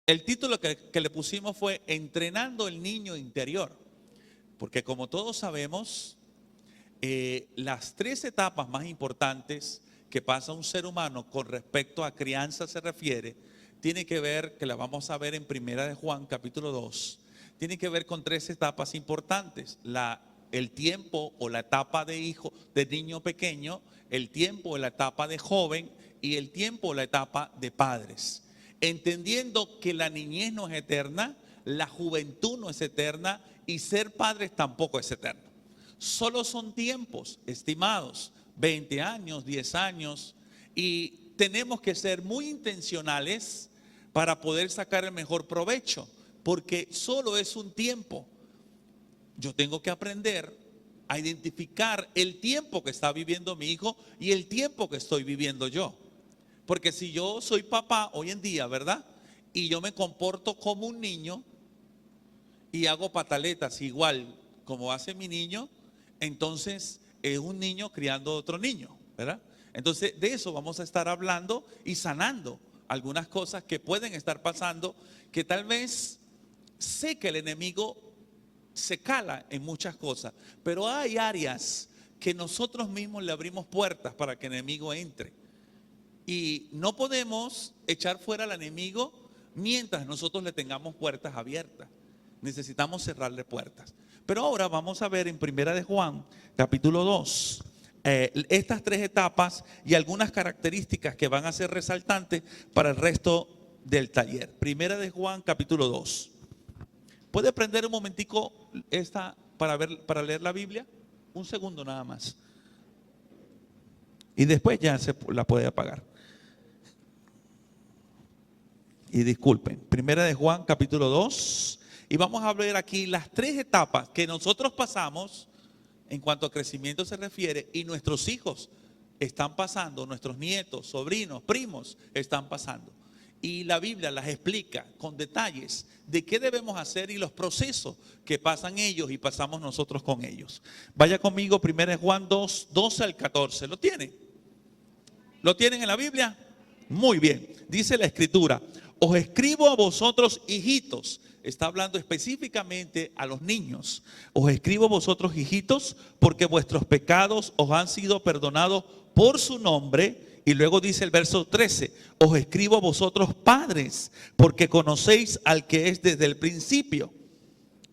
El título que le pusimos fue Entrenando el niño interior, porque como todos sabemos, las tres etapas más importantes que pasa un ser humano con respecto a crianza se refiere, tiene que ver, que la vamos a ver en Primera de Juan capítulo 2, tiene que ver con tres etapas importantes: el tiempo o la etapa de hijo, de niño pequeño, el tiempo o la etapa de joven y el tiempo o la etapa de padres. Entendiendo que la niñez no es eterna, la juventud no es eterna y ser padres tampoco es eterno. Solo son tiempos estimados, 20 años, 10 años, y tenemos que ser muy intencionales para poder sacar el mejor provecho, porque solo es un tiempo. Yo tengo que aprender a identificar el tiempo que está viviendo mi hijo y el tiempo que estoy viviendo yo. Porque si yo soy papá hoy en día, ¿verdad? Y yo me comporto como un niño y hago pataletas igual como hace mi niño, entonces es un niño criando a otro niño, ¿verdad? Entonces de eso vamos a estar hablando y sanando algunas cosas que pueden estar pasando, que tal vez sé que el enemigo se cala en muchas cosas, pero hay áreas que nosotros mismos le abrimos puertas para que el enemigo entre. Y no podemos echar fuera al enemigo mientras nosotros le tengamos puertas abiertas. Necesitamos cerrarle puertas. Pero ahora vamos a ver en Primera de Juan, capítulo 2, estas tres etapas y algunas características que van a ser resaltantes para el resto del taller. Primera de Juan, capítulo 2. ¿Puede prender un momentico esta para leer la Biblia? Un segundo nada más. Y después ya se la puede apagar. Y disculpen, Primera de Juan capítulo 2, y vamos a ver aquí las tres etapas que nosotros pasamos en cuanto a crecimiento se refiere, y nuestros hijos están pasando, nuestros nietos, sobrinos, primos están pasando. Y la Biblia las explica con detalles de qué debemos hacer y los procesos que pasan ellos y pasamos nosotros con ellos. Vaya conmigo, Primera de Juan 2, 12 al 14. ¿Lo tienen? ¿Lo tienen en la Biblia? Muy bien. Dice la Escritura: os escribo a vosotros, hijitos. Está hablando específicamente a los niños. Os escribo a vosotros, hijitos, porque vuestros pecados os han sido perdonados por su nombre. Y luego dice el verso 13: os escribo a vosotros, padres, porque conocéis al que es desde el principio.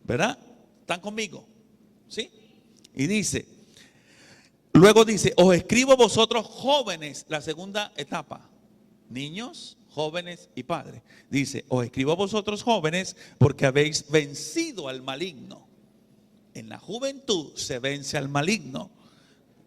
¿Verdad? ¿Están conmigo? ¿Sí? Y dice, luego dice, os escribo a vosotros, jóvenes, la segunda etapa. Niños, jóvenes y padres. Dice, os escribo a vosotros, jóvenes, porque habéis vencido al maligno. En la juventud se vence al maligno,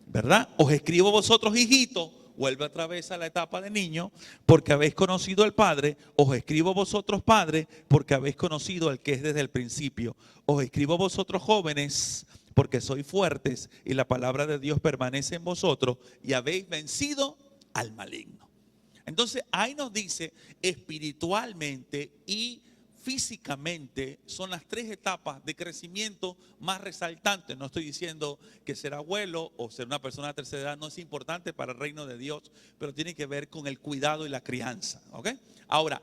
¿verdad? Os escribo a vosotros, hijitos. Vuelve otra vez a la etapa de niño, porque habéis conocido al Padre. Os escribo a vosotros, padres, porque habéis conocido al que es desde el principio. Os escribo a vosotros, jóvenes, porque sois fuertes y la palabra de Dios permanece en vosotros y habéis vencido al maligno. Entonces ahí nos dice, espiritualmente y físicamente son las tres etapas de crecimiento más resaltantes. No estoy diciendo que ser abuelo o ser una persona de tercera edad no es importante para el reino de Dios, pero tiene que ver con el cuidado y la crianza, ¿ok? Ahora,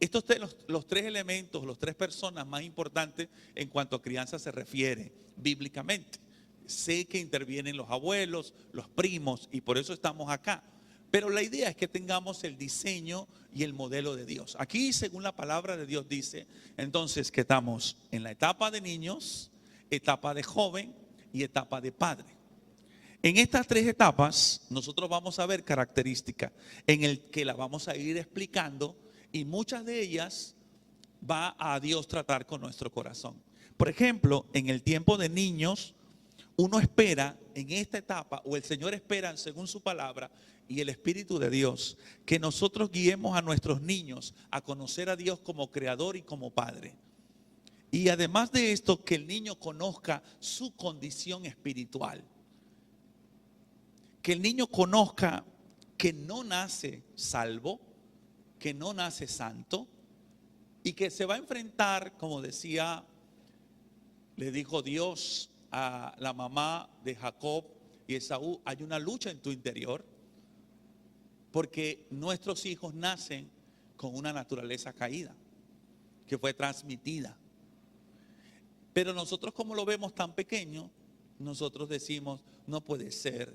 estos los tres elementos, las tres personas más importantes en cuanto a crianza se refiere bíblicamente. Sé que intervienen los abuelos, los primos, y por eso estamos acá. Pero la idea es que tengamos el diseño y el modelo de Dios. Aquí, según la palabra de Dios, dice entonces que estamos en la etapa de niños, etapa de joven y etapa de padre. En estas tres etapas nosotros vamos a ver características en el que las vamos a ir explicando, y muchas de ellas va a Dios tratar con nuestro corazón. Por ejemplo, en el tiempo de niños, uno espera en esta etapa, o el Señor espera según su palabra y el Espíritu de Dios, que nosotros guiemos a nuestros niños a conocer a Dios como creador y como padre. Y además de esto, que el niño conozca su condición espiritual. Que el niño conozca que no nace salvo, que no nace santo, y que se va a enfrentar, como decía, le dijo Dios a la mamá de Jacob y Esaú: hay una lucha en tu interior, porque nuestros hijos nacen con una naturaleza caída. que fue transmitida. Pero nosotros, como lo vemos tan pequeño, nosotros decimos, no puede ser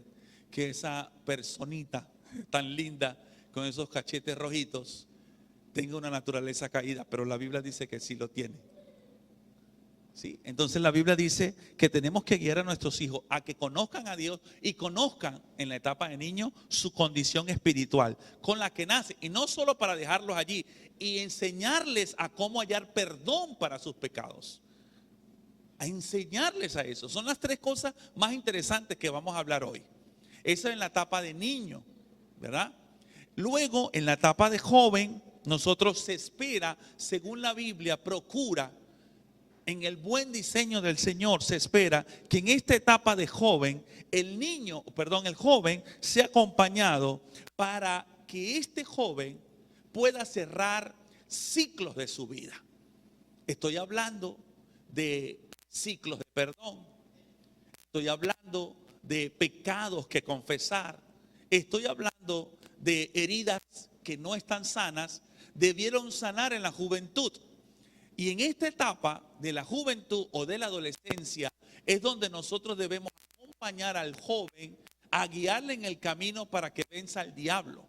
que esa personita tan linda con esos cachetes rojitos tenga una naturaleza caída, pero la Biblia dice que sí lo tiene. ¿Sí? Entonces la Biblia dice que tenemos que guiar a nuestros hijos a que conozcan a Dios y conozcan en la etapa de niño su condición espiritual con la que nace, y no solo para dejarlos allí y enseñarles a cómo hallar perdón para sus pecados, a enseñarles a eso. Son las tres cosas más interesantes que vamos a hablar hoy. Eso en la etapa de niño, ¿verdad? Luego en la etapa de joven, nosotros se espera, según la Biblia, procura, en el buen diseño del Señor, se espera que en esta etapa de joven, el joven sea acompañado para que este joven pueda cerrar ciclos de su vida. Estoy hablando de ciclos de perdón. Estoy hablando de pecados que confesar. Estoy hablando de heridas que no están sanas, debieron sanar en la juventud. Y en esta etapa de la juventud o de la adolescencia es donde nosotros debemos acompañar al joven a guiarle en el camino para que venza al diablo.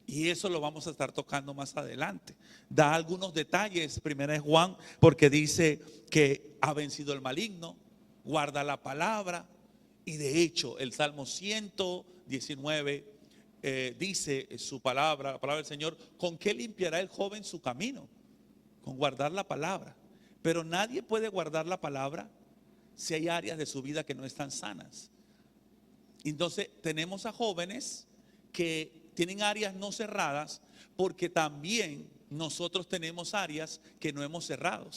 Y eso lo vamos a estar tocando más adelante. Da algunos detalles, primera es Juan, porque dice que ha vencido el maligno, guarda la palabra. Y de hecho el Salmo 119 dice su palabra, la palabra del Señor, ¿con qué limpiará el joven su camino? Con guardar la palabra. Pero nadie puede guardar la palabra si hay áreas de su vida que no están sanas. Entonces tenemos a jóvenes que tienen áreas no cerradas, porque también nosotros tenemos áreas que no hemos cerrado.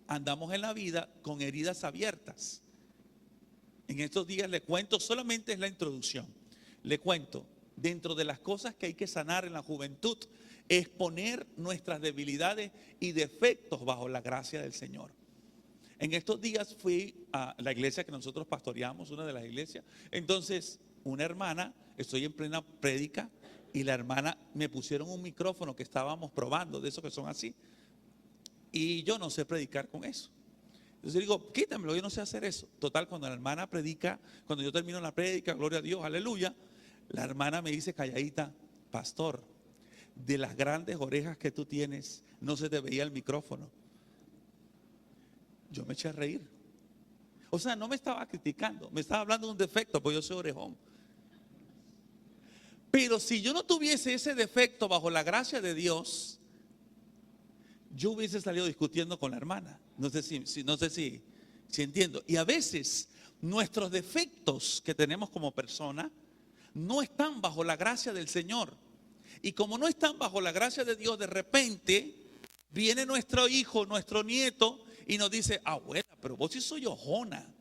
Andamos en la vida con heridas abiertas. En estos días le cuento, solamente es la introducción, le cuento, dentro de las cosas que hay que sanar en la juventud, es poner nuestras debilidades y defectos bajo la gracia del Señor. En estos días fui a la iglesia que nosotros pastoreamos, una de las iglesias. Entonces una hermana, estoy en plena prédica, y la hermana me pusieron un micrófono que estábamos probando, de esos que son así, y yo no sé predicar con eso. Entonces digo, quítamelo, yo no sé hacer eso. Total, cuando la hermana predica, cuando yo termino la prédica, gloria a Dios, aleluya, la hermana me dice calladita, pastor, de las grandes orejas que tú tienes, no se te veía el micrófono. Yo me eché a reír. O sea, no me estaba criticando, me estaba hablando de un defecto, porque yo soy orejón. Pero si yo no tuviese ese defecto bajo la gracia de Dios, yo hubiese salido discutiendo con la hermana. No sé si entiendo. Y a veces nuestros defectos que tenemos como persona no están bajo la gracia del Señor. Y como no están bajo la gracia de Dios, de repente viene nuestro hijo, nuestro nieto, y nos dice, abuela, pero vos sí soy ojona.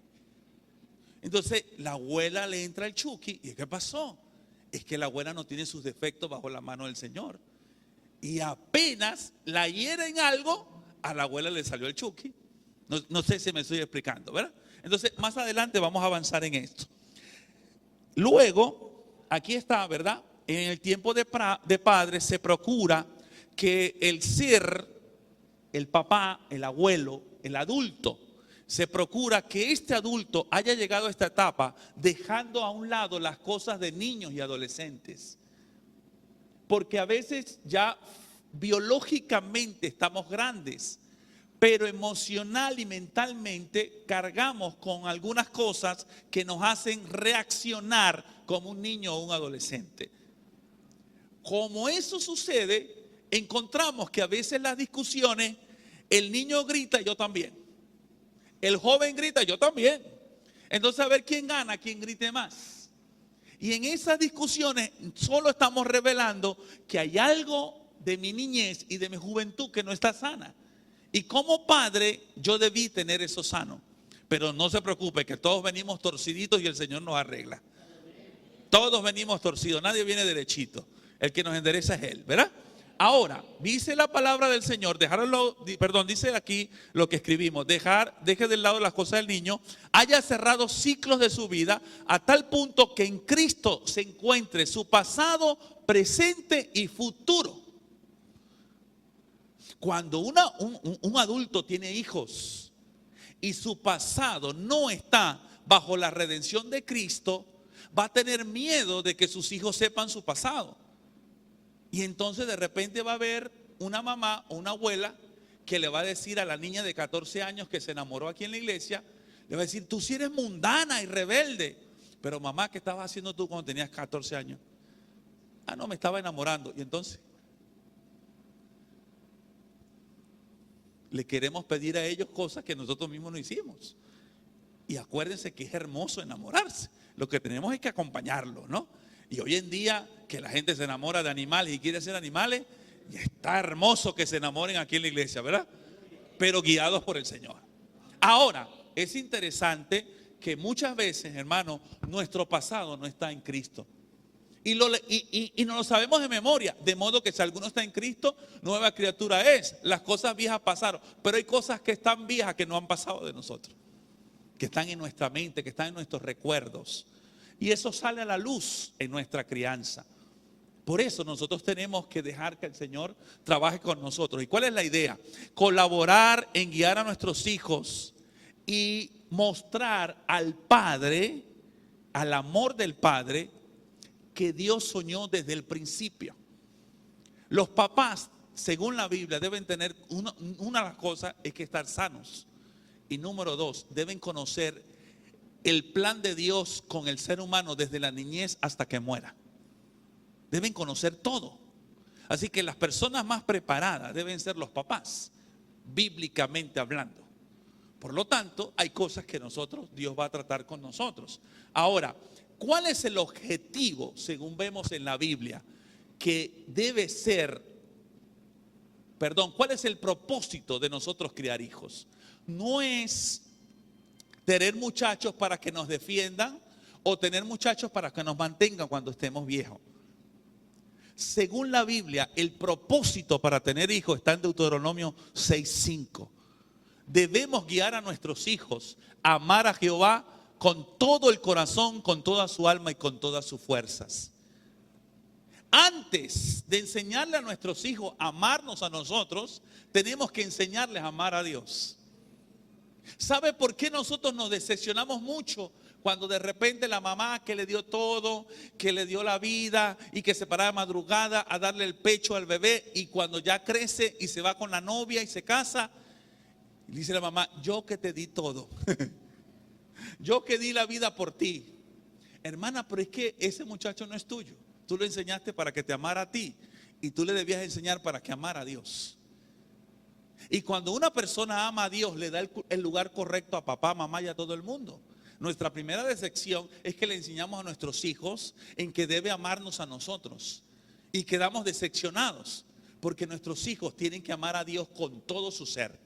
Entonces la abuela le entra el chuki. ¿Y qué pasó? Es que la abuela no tiene sus defectos bajo la mano del Señor. Y apenas la hiera en algo, a la abuela le salió el chuki. No sé si me estoy explicando, ¿verdad? Entonces más adelante vamos a avanzar en esto. Luego, aquí está, ¿verdad? En el tiempo de padre se procura que el ser, el papá, el abuelo, el adulto, se procura que este adulto haya llegado a esta etapa dejando a un lado las cosas de niños y adolescentes. Porque a veces ya biológicamente estamos grandes, pero emocional y mentalmente cargamos con algunas cosas que nos hacen reaccionar como un niño o un adolescente. Como eso sucede, encontramos que a veces las discusiones, el niño grita, yo también. El joven grita, yo también. Entonces a ver quién gana, quién grite más. Y en esas discusiones solo estamos revelando que hay algo de mi niñez y de mi juventud que no está sana. Y como padre yo debí tener eso sano. Pero no se preocupe, que todos venimos torciditos y el Señor nos arregla. Todos venimos torcidos, nadie viene derechito. El que nos endereza es Él, ¿verdad? Ahora, dice la palabra del Señor, dice aquí lo que escribimos, deje de lado las cosas del niño, haya cerrado ciclos de su vida a tal punto que en Cristo se encuentre su pasado, presente y futuro. Cuando un adulto tiene hijos y su pasado no está bajo la redención de Cristo, va a tener miedo de que sus hijos sepan su pasado. Y entonces de repente va a haber una mamá o una abuela que le va a decir a la niña de 14 años que se enamoró aquí en la iglesia, le va a decir: tú sí eres mundana y rebelde. Pero mamá, ¿qué estabas haciendo tú cuando tenías 14 años? Ah, no, me estaba enamorando. Y entonces le queremos pedir a ellos cosas que nosotros mismos no hicimos. Y acuérdense que es hermoso enamorarse. Lo que tenemos es que acompañarlo, ¿no? Y hoy en día que la gente se enamora de animales y quiere ser animales, y está hermoso que se enamoren aquí en la iglesia, ¿verdad? Pero guiados por el Señor. Ahora, es interesante que muchas veces, hermano, nuestro pasado no está en Cristo. Y no lo sabemos de memoria. De modo que si alguno está en Cristo, nueva criatura es. Las cosas viejas pasaron. Pero hay cosas que están viejas que no han pasado de nosotros, que están en nuestra mente, que están en nuestros recuerdos. Y eso sale a la luz en nuestra crianza. Por eso nosotros tenemos que dejar que el Señor trabaje con nosotros. ¿Y cuál es la idea? Colaborar en guiar a nuestros hijos y mostrar al Padre, al amor del Padre, que Dios soñó desde el principio. Los papás, según la Biblia, deben tener, una de las cosas es que estar sanos. Y número 2, deben conocer el plan de Dios con el ser humano desde la niñez hasta que muera. Deben conocer todo. Así que las personas más preparadas deben ser los papás, bíblicamente hablando. Por lo tanto, hay cosas que Dios va a tratar con nosotros. Ahora, ¿cuál es el objetivo, según vemos en la Biblia, que debe ser, cuál es el propósito de nosotros criar hijos? No es tener muchachos para que nos defiendan o tener muchachos para que nos mantengan cuando estemos viejos. Según la Biblia, el propósito para tener hijos está en Deuteronomio 6:5. Debemos guiar a nuestros hijos a amar a Jehová con todo el corazón, con toda su alma y con todas sus fuerzas. Antes de enseñarle a nuestros hijos a amarnos a nosotros, tenemos que enseñarles a amar a Dios. ¿Sabe por qué nosotros nos decepcionamos mucho? Cuando de repente la mamá que le dio todo, que le dio la vida y que se para de madrugada a darle el pecho al bebé, y cuando ya crece y se va con la novia y se casa, dice la mamá: yo que te di todo, yo que di la vida por ti. Hermana, pero es que ese muchacho no es tuyo. Tú lo enseñaste para que te amara a ti, y tú le debías enseñar para que amara a Dios. Y cuando una persona ama a Dios, le da el lugar correcto a papá, mamá y a todo el mundo. Nuestra primera decepción es que le enseñamos a nuestros hijos en que debe amarnos a nosotros, y quedamos decepcionados porque nuestros hijos tienen que amar a Dios con todo su ser.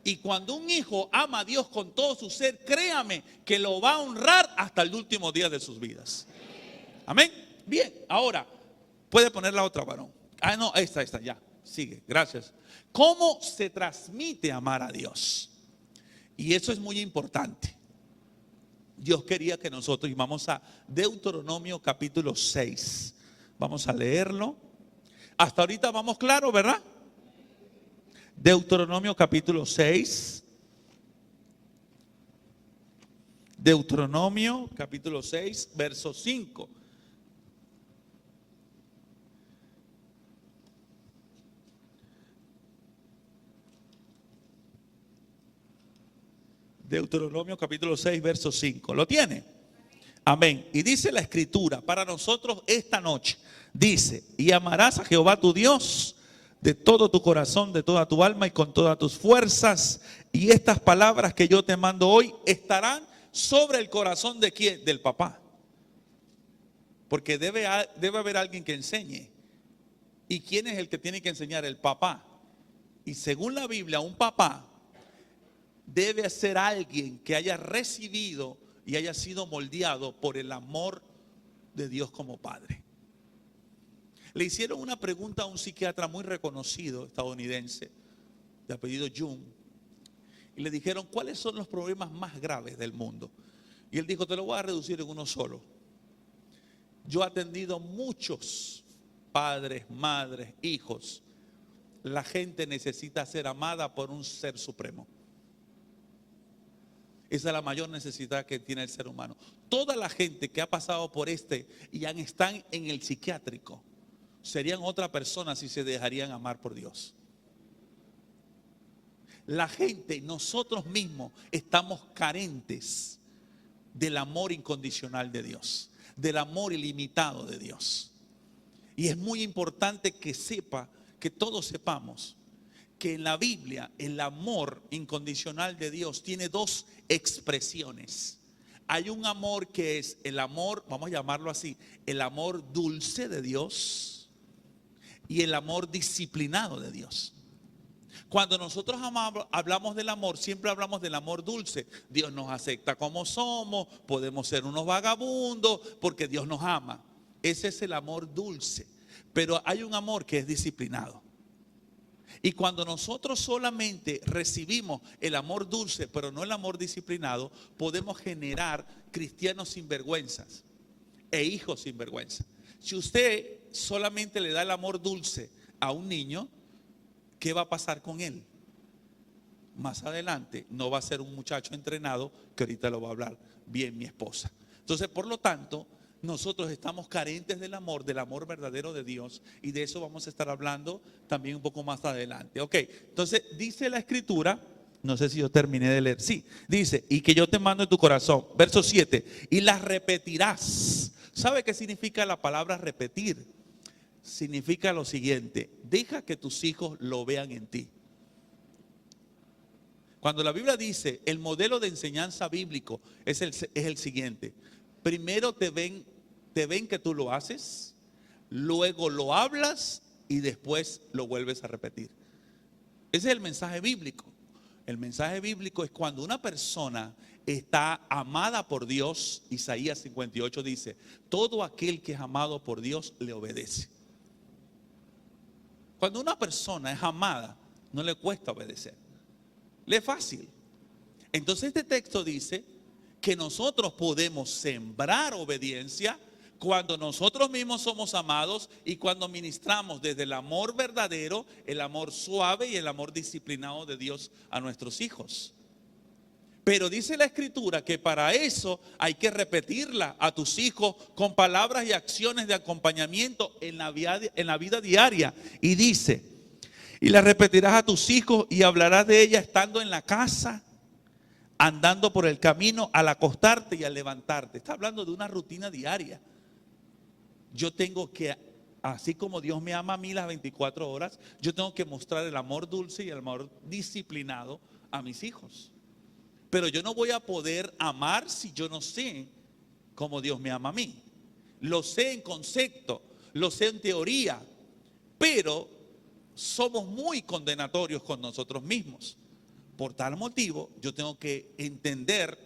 Y cuando un hijo ama a Dios con todo su ser, créame que lo va a honrar hasta el último día de sus vidas. Amén. Bien, ahora puede poner la otra, varón. Ah, no, esta, ya. Sigue, gracias. ¿Cómo se transmite amar a Dios? Y eso es muy importante. Dios quería que nosotros, y vamos a Deuteronomio capítulo 6. Vamos a leerlo. Hasta ahorita vamos claro, ¿verdad? Deuteronomio capítulo 6. Deuteronomio capítulo 6, verso 5. Deuteronomio capítulo 6, verso 5. ¿Lo tiene? Amén. Y dice la escritura para nosotros esta noche. Dice: y amarás a Jehová tu Dios de todo tu corazón, de toda tu alma y con todas tus fuerzas. Y estas palabras que yo te mando hoy estarán sobre el corazón de ¿quién? Del papá. Porque debe haber alguien que enseñe. ¿Y quién es el que tiene que enseñar? El papá. Y según la Biblia, un papá debe ser alguien que haya recibido y haya sido moldeado por el amor de Dios como padre. Le hicieron una pregunta a un psiquiatra muy reconocido estadounidense de apellido Jung, y le dijeron: ¿cuáles son los problemas más graves del mundo? Y él dijo: te lo voy a reducir en uno solo. Yo he atendido muchos padres, madres, hijos la gente necesita ser amada por un ser supremo. Esa es la mayor necesidad que tiene el ser humano. Toda la gente que ha pasado por están en el psiquiátrico, serían otra persona si se dejarían amar por Dios. La gente, nosotros mismos, estamos carentes del amor incondicional de Dios, del amor ilimitado de Dios. Y es muy importante que todos sepamos que en la Biblia el amor incondicional de Dios tiene dos expresiones. Hay un amor que es el amor, vamos a llamarlo así, el amor dulce de Dios y el amor disciplinado de Dios. Cuando nosotros hablamos del amor, siempre hablamos del amor dulce. Dios nos acepta como somos, podemos ser unos vagabundos porque Dios nos ama. Ese es el amor dulce. Pero hay un amor que es disciplinado. Y cuando nosotros solamente recibimos el amor dulce, pero no el amor disciplinado, podemos generar cristianos sinvergüenzas e hijos sinvergüenza. Si usted solamente le da el amor dulce a un niño, ¿qué va a pasar con él? Más adelante no va a ser un muchacho entrenado, que ahorita lo va a hablar bien mi esposa. Entonces, por lo tanto, nosotros estamos carentes del amor verdadero de Dios, y de eso vamos a estar hablando también un poco más adelante. Ok, entonces dice la escritura, no sé si yo terminé de leer, sí, dice, y que yo te mando en tu corazón, verso 7, y las repetirás. ¿Sabe qué significa la palabra repetir? Significa lo siguiente: deja que tus hijos lo vean en ti. Cuando la Biblia dice el modelo de enseñanza bíblico es el siguiente: primero te ven que tú lo haces, luego lo hablas y después lo vuelves a repetir. Ese es el mensaje bíblico. El mensaje bíblico es cuando una persona está amada por Dios. Isaías 58 dice: todo aquel que es amado por Dios le obedece. Cuando una persona es amada, no le cuesta obedecer, le es fácil. Entonces este texto dice que nosotros podemos sembrar obediencia cuando nosotros mismos somos amados y cuando ministramos desde el amor verdadero, el amor suave y el amor disciplinado de Dios a nuestros hijos. Pero dice la escritura que para eso hay que repetirla a tus hijos con palabras y acciones de acompañamiento en la vida diaria. Y dice, y la repetirás a tus hijos y hablarás de ella estando en la casa, andando por el camino, al acostarte y al levantarte. Está hablando de una rutina diaria. Yo tengo que, así como Dios me ama a mí las 24 horas, yo tengo que mostrar el amor dulce y el amor disciplinado a mis hijos. Pero yo no voy a poder amar si yo no sé cómo Dios me ama a mí. Lo sé en concepto, lo sé en teoría, pero somos muy condenatorios con nosotros mismos. Por tal motivo, yo tengo que entender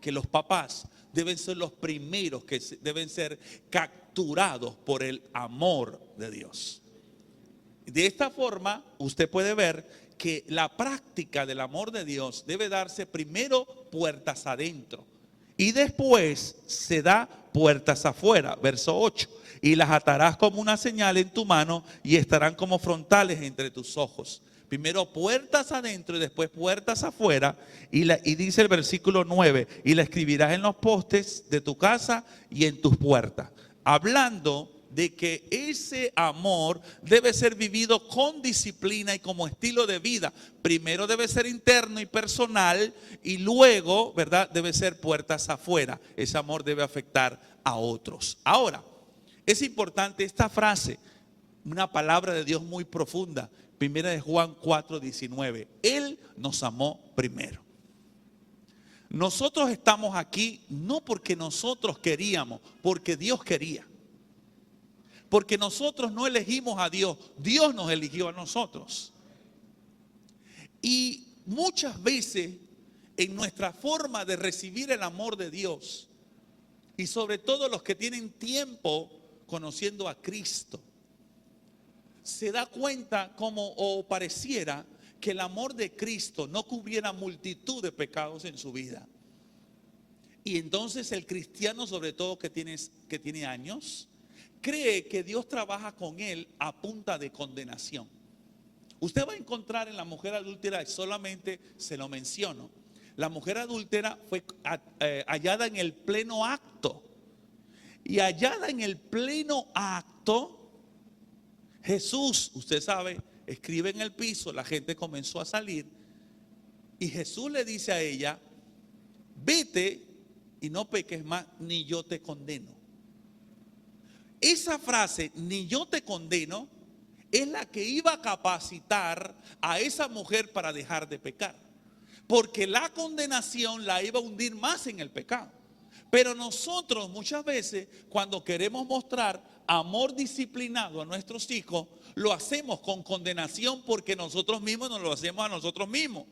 que los papás deben ser los primeros que deben ser capturados por el amor de Dios. De esta forma, usted puede ver que la práctica del amor de Dios debe darse primero puertas adentro y después se da puertas afuera. Verso 8, y las atarás como una señal en tu mano y estarán como frontales entre tus ojos. Primero puertas adentro y después puertas afuera. Y dice el versículo 9, y la escribirás en los postes de tu casa y en tus puertas. Hablando de que ese amor debe ser vivido con disciplina y como estilo de vida. Primero debe ser interno y personal y luego, ¿verdad?, debe ser puertas afuera. Ese amor debe afectar a otros. Ahora, es importante esta frase, una palabra de Dios muy profunda. Primera de Juan 4:19. Él nos amó primero. Nosotros estamos aquí no porque nosotros queríamos, porque Dios quería. Porque nosotros no elegimos a Dios, Dios nos eligió a nosotros. Y muchas veces en nuestra forma de recibir el amor de Dios, y sobre todo los que tienen tiempo conociendo a Cristo, se da cuenta como o pareciera que el amor de Cristo no cubriera multitud de pecados en su vida. Y entonces el cristiano, sobre todo que tiene años, cree que Dios trabaja con él a punta de condenación. Usted va a encontrar en la mujer adúltera, solamente se lo menciono, la mujer adúltera fue hallada en el pleno acto. Y hallada en el pleno acto, Jesús, usted sabe, escribe en el piso, la gente comenzó a salir. Y Jesús le dice a ella, vete y no peques más, ni yo te condeno. Esa frase, ni yo te condeno, es la que iba a capacitar a esa mujer para dejar de pecar. Porque la condenación la iba a hundir más en el pecado. Pero nosotros muchas veces, cuando queremos mostrar amor disciplinado a nuestros hijos, lo hacemos con condenación, porque nosotros mismos nos lo hacemos a nosotros mismos.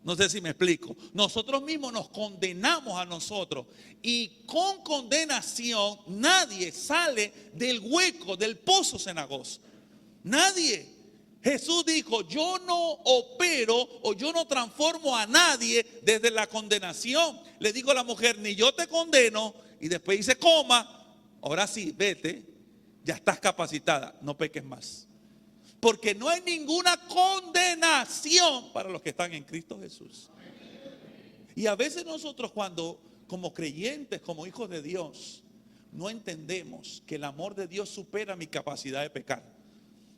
No sé si me explico. Nosotros mismos nos condenamos a nosotros. Y con condenación nadie sale del hueco, del pozo cenagoso. Nadie. Jesús dijo, yo no opero o yo no transformo a nadie desde la condenación. Le digo a la mujer, ni yo te condeno. Y después dice, coma, ahora sí, vete, ya estás capacitada, no peques más. Porque no hay ninguna condenación para los que están en Cristo Jesús. Y a veces nosotros, cuando como creyentes, como hijos de Dios, no entendemos que el amor de Dios supera mi capacidad de pecar.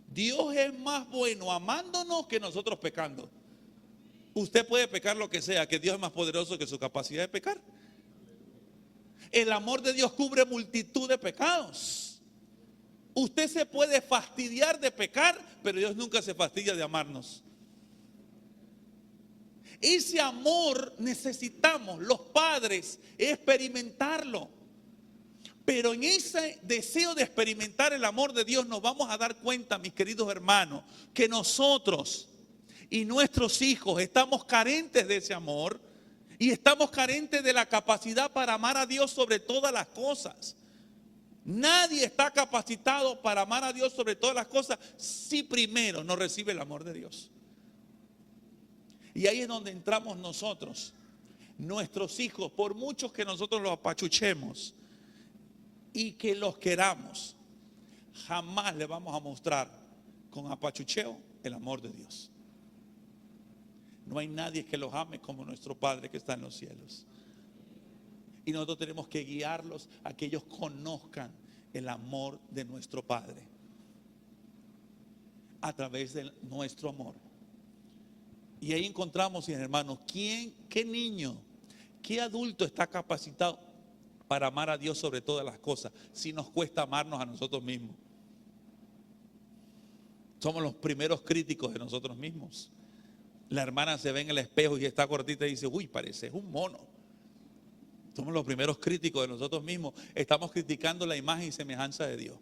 Dios es más bueno amándonos que nosotros pecando. Usted puede pecar lo que sea, que Dios es más poderoso que su capacidad de pecar. El amor de Dios cubre multitud de pecados. Usted se puede fastidiar de pecar, pero Dios nunca se fastidia de amarnos. Ese amor necesitamos los padres experimentarlo. Pero en ese deseo de experimentar el amor de Dios nos vamos a dar cuenta, mis queridos hermanos, que nosotros y nuestros hijos estamos carentes de ese amor y estamos carentes de la capacidad para amar a Dios sobre todas las cosas. Nadie está capacitado para amar a Dios sobre todas las cosas si primero no recibe el amor de Dios. Y ahí es donde entramos nosotros. Nuestros hijos, por muchos que nosotros los apachuchemos y que los queramos, jamás le vamos a mostrar con apachucheo el amor de Dios. No hay nadie que los ame como nuestro Padre que está en los cielos. Y nosotros tenemos que guiarlos a que ellos conozcan el amor de nuestro Padre a través de nuestro amor. Y ahí encontramos, hermanos, qué niño, qué adulto está capacitado para amar a Dios sobre todas las cosas, si nos cuesta amarnos a nosotros mismos. Somos los primeros críticos de nosotros mismos. La hermana se ve en el espejo y está gordita y dice, uy, pareces un mono. Somos los primeros críticos de nosotros mismos. Estamos criticando la imagen y semejanza de Dios.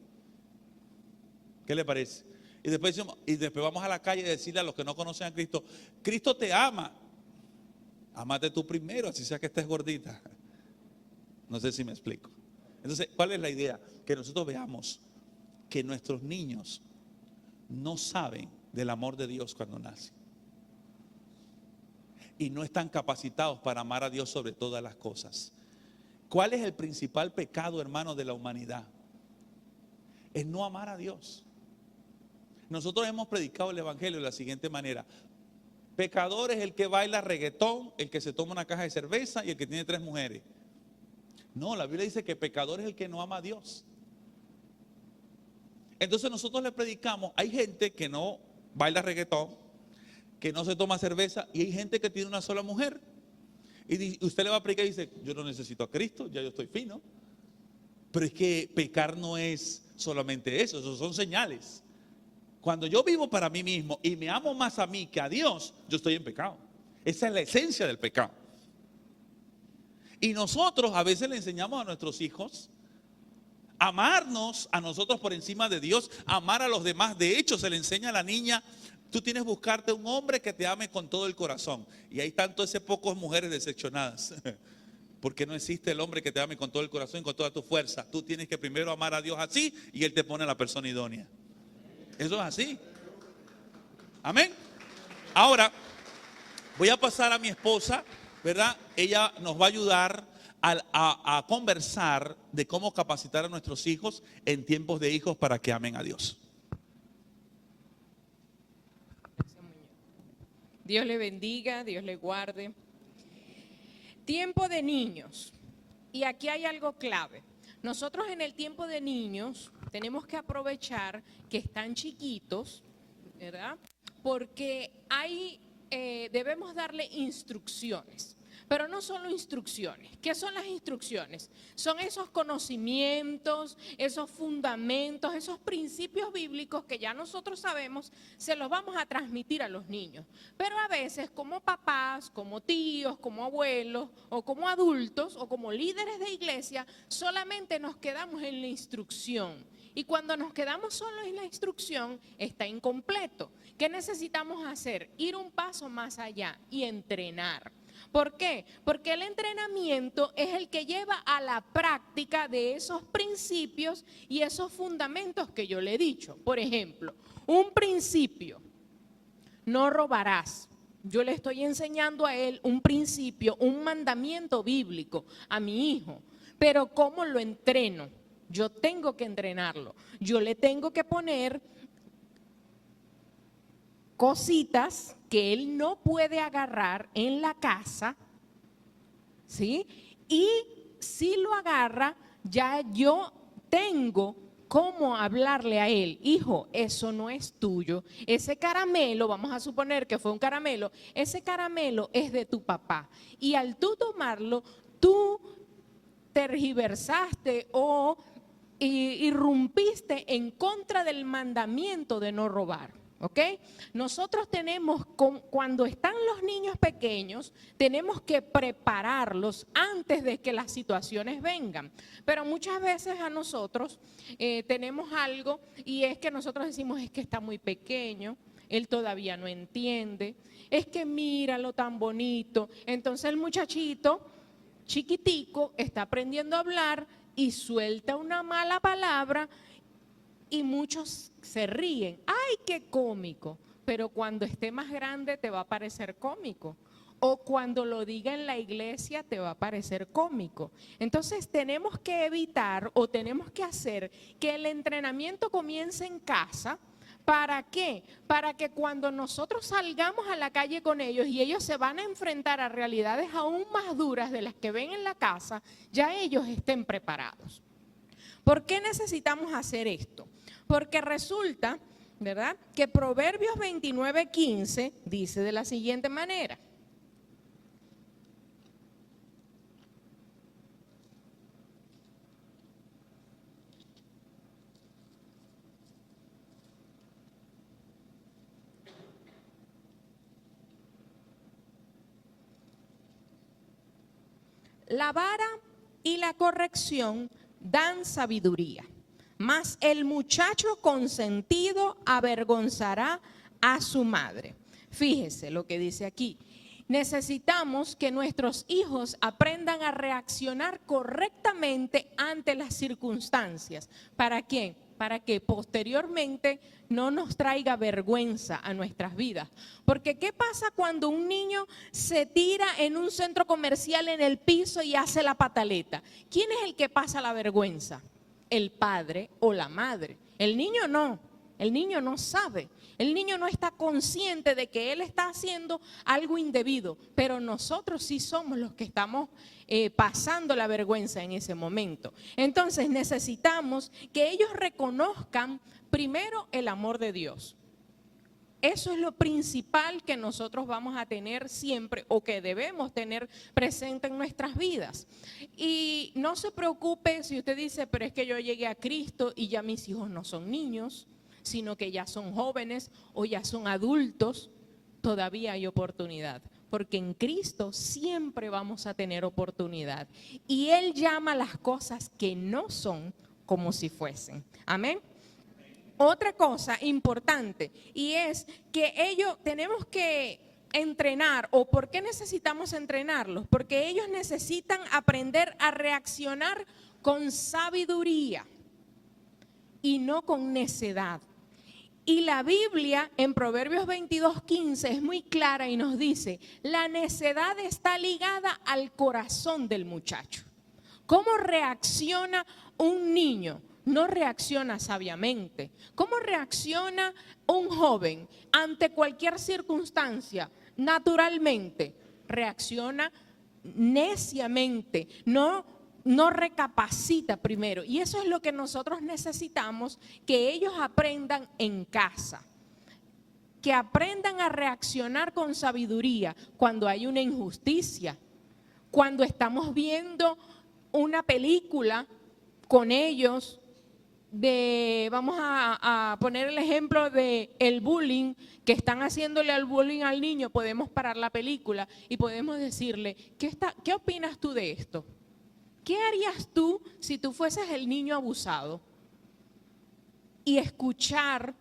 ¿Qué le parece? Y después vamos a la calle y decirle a los que no conocen a Cristo, Cristo te ama. Amate tú primero, así sea que estés gordita. No sé si me explico. Entonces, ¿cuál es la idea? Que nosotros veamos que nuestros niños no saben del amor de Dios cuando nacen. Y no están capacitados para amar a Dios sobre todas las cosas. ¿Cuál es el principal pecado, hermano, de la humanidad? Es no amar a Dios. Nosotros hemos predicado el evangelio de la siguiente manera. Pecador es el que baila reggaetón, el que se toma una caja de cerveza y el que tiene 3 mujeres. No, la Biblia dice que pecador es el que no ama a Dios. Entonces nosotros le predicamos, hay gente que no baila reggaetón, que no se toma cerveza, y hay gente que tiene una sola mujer. Y usted le va a predicar y dice, yo no necesito a Cristo, ya yo estoy fino. Pero es que pecar no es solamente eso son señales. Cuando yo vivo para mí mismo y me amo más a mí que a Dios, yo estoy en pecado. Esa es la esencia del pecado. Y nosotros a veces le enseñamos a nuestros hijos a amarnos a nosotros por encima de Dios, amar a los demás. De hecho, se le enseña a la niña, tú tienes que buscarte un hombre que te ame con todo el corazón. Y hay tanto ese pocas mujeres decepcionadas. Porque no existe el hombre que te ame con todo el corazón y con toda tu fuerza. Tú tienes que primero amar a Dios así y Él te pone a la persona idónea. Eso es así. Amén. Ahora voy a pasar a mi esposa, ¿verdad? Ella nos va a ayudar a conversar de cómo capacitar a nuestros hijos en tiempos de hijos para que amen a Dios. Dios le bendiga, Dios le guarde. Tiempo de niños. Y aquí hay algo clave. Nosotros en el tiempo de niños tenemos que aprovechar que están chiquitos, ¿verdad? Porque debemos darle instrucciones. Pero no solo instrucciones. ¿Qué son las instrucciones? Son esos conocimientos, esos fundamentos, esos principios bíblicos que ya nosotros sabemos, se los vamos a transmitir a los niños. Pero a veces como papás, como tíos, como abuelos o como adultos o como líderes de iglesia, solamente nos quedamos en la instrucción. Y cuando nos quedamos solo en la instrucción, está incompleto. ¿Qué necesitamos hacer? Ir un paso más allá y entrenar. ¿Por qué? Porque el entrenamiento es el que lleva a la práctica de esos principios y esos fundamentos que yo le he dicho. Por ejemplo, un principio, no robarás. Yo le estoy enseñando a él un principio, un mandamiento bíblico a mi hijo. Pero ¿cómo lo entreno? Yo tengo que entrenarlo. Yo le tengo que poner cositas que él no puede agarrar en la casa, ¿sí? Y si lo agarra, ya yo tengo cómo hablarle a él. Hijo, eso no es tuyo. Ese caramelo, vamos a suponer que fue un caramelo, ese caramelo es de tu papá. Y al tú tomarlo, tú tergiversaste o irrumpiste en contra del mandamiento de no robar. ¿Ok? Nosotros tenemos, cuando están los niños pequeños, tenemos que prepararlos antes de que las situaciones vengan. Pero muchas veces a nosotros tenemos algo y es que nosotros decimos es que está muy pequeño, él todavía no entiende, es que míralo tan bonito. Entonces el muchachito chiquitico está aprendiendo a hablar y suelta una mala palabra y muchos se ríen. ¡Ay, qué cómico! Pero cuando esté más grande te va a parecer cómico. O cuando lo diga en la iglesia te va a parecer cómico. Entonces tenemos que evitar o tenemos que hacer que el entrenamiento comience en casa. ¿Para qué? Para que cuando nosotros salgamos a la calle con ellos y ellos se van a enfrentar a realidades aún más duras de las que ven en la casa, ya ellos estén preparados. ¿Por qué necesitamos hacer esto? Porque resulta, ¿verdad?, que Proverbios 29:15 dice de la siguiente manera. La vara y la corrección dan sabiduría, mas el muchacho consentido avergonzará a su madre. Fíjese lo que dice aquí. Necesitamos que nuestros hijos aprendan a reaccionar correctamente ante las circunstancias. ¿Para qué? Para que posteriormente no nos traiga vergüenza a nuestras vidas. Porque ¿qué pasa cuando un niño se tira en un centro comercial en el piso y hace la pataleta? ¿Quién es el que pasa la vergüenza? El padre o la madre. El niño no sabe. El niño no está consciente de que él está haciendo algo indebido, pero nosotros sí somos los que estamos pasando la vergüenza en ese momento. Entonces necesitamos que ellos reconozcan primero el amor de Dios. Eso es lo principal que nosotros vamos a tener siempre o que debemos tener presente en nuestras vidas. Y no se preocupe si usted dice, pero es que yo llegué a Cristo y ya mis hijos no son niños, sino que ya son jóvenes o ya son adultos. Todavía hay oportunidad, porque en Cristo siempre vamos a tener oportunidad. Y Él llama las cosas que no son como si fuesen. Amén. Otra cosa importante y es que ellos tenemos que entrenar. ¿O por qué necesitamos entrenarlos? Porque ellos necesitan aprender a reaccionar con sabiduría y no con necedad. Y la Biblia en Proverbios 22:15 es muy clara y nos dice, la necedad está ligada al corazón del muchacho. ¿Cómo reacciona un niño? No reacciona sabiamente. ¿Cómo reacciona un joven ante cualquier circunstancia? naturalmente, reacciona neciamente, no recapacita primero. Y eso es lo que nosotros necesitamos, que ellos aprendan en casa. Que aprendan a reaccionar con sabiduría cuando hay una injusticia, cuando estamos viendo una película con ellos vamos a poner el ejemplo de el bullying, que están haciéndole al bullying al niño. Podemos parar la película y podemos decirle, ¿qué opinas tú de esto? ¿Qué harías tú si tú fueses el niño abusado? Y escuchar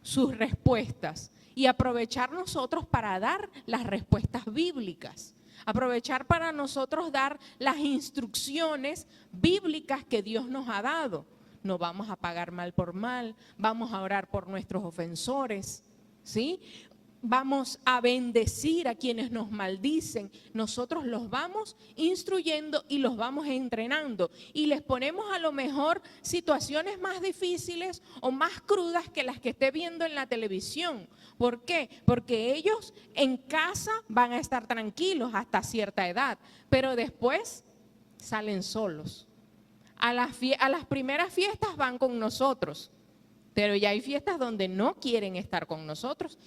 sus respuestas y aprovechar nosotros para dar las respuestas bíblicas. Aprovechar para nosotros dar las instrucciones bíblicas que Dios nos ha dado. No vamos a pagar mal por mal, vamos a orar por nuestros ofensores, ¿sí? Vamos a bendecir a quienes nos maldicen. Nosotros los vamos instruyendo y los vamos entrenando. Y les ponemos a lo mejor situaciones más difíciles o más crudas que las que esté viendo en la televisión. ¿Por qué? Porque ellos en casa van a estar tranquilos hasta cierta edad, pero después salen solos. A las primeras fiestas van con nosotros. Pero ya hay fiestas donde no quieren estar con nosotros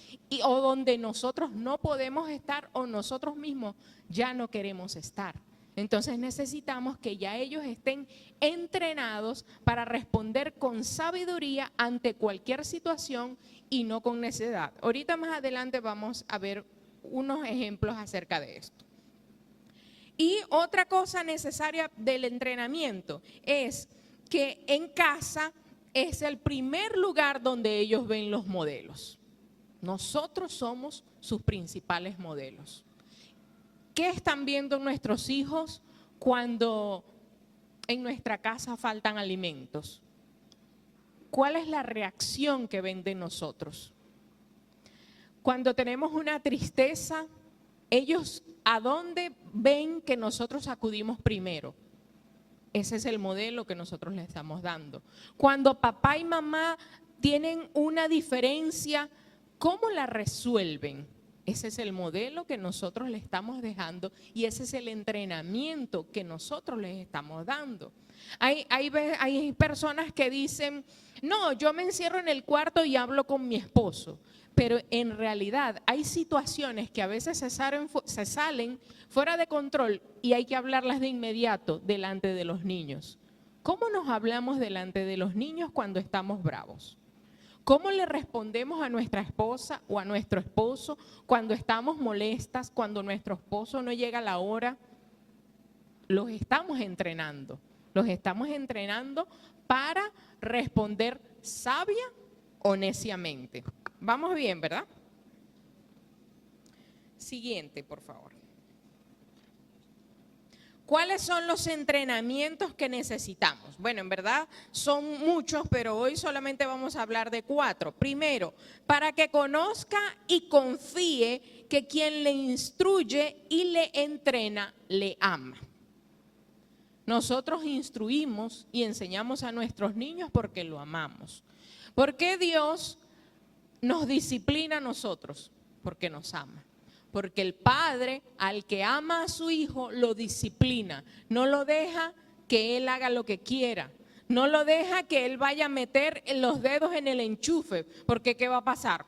o donde nosotros no podemos estar o nosotros mismos ya no queremos estar. Entonces necesitamos que ya ellos estén entrenados para responder con sabiduría ante cualquier situación y no con necedad. Ahorita más adelante vamos a ver unos ejemplos acerca de esto. Y otra cosa necesaria del entrenamiento es que en casa es el primer lugar donde ellos ven los modelos. Nosotros somos sus principales modelos. ¿Qué están viendo nuestros hijos cuando en nuestra casa faltan alimentos? ¿Cuál es la reacción que ven de nosotros? Cuando tenemos una tristeza, ellos ¿a dónde ven que nosotros acudimos primero? Ese es el modelo que nosotros les estamos dando. Cuando papá y mamá tienen una diferencia, ¿cómo la resuelven? Ese es el modelo que nosotros les estamos dejando y ese es el entrenamiento que nosotros les estamos dando. Hay personas que dicen, no, yo me encierro en el cuarto y hablo con mi esposo. Pero en realidad hay situaciones que a veces se salen fuera de control y hay que hablarlas de inmediato delante de los niños. ¿Cómo nos hablamos delante de los niños cuando estamos bravos? ¿Cómo le respondemos a nuestra esposa o a nuestro esposo cuando estamos molestas, cuando nuestro esposo no llega a la hora? Los estamos entrenando para responder sabia o neciamente. Vamos bien, ¿verdad? Siguiente, por favor. ¿Cuáles son los entrenamientos que necesitamos? Bueno, en verdad son muchos, pero hoy solamente vamos a hablar de 4. Primero, para que conozca y confíe que quien le instruye y le entrena, le ama. Nosotros instruimos y enseñamos a nuestros niños porque lo amamos. ¿Por qué Dios nos disciplina a nosotros? Porque nos ama. Porque el padre al que ama a su hijo lo disciplina, no lo deja que él haga lo que quiera, no lo deja que él vaya a meter los dedos en el enchufe, porque ¿qué va a pasar?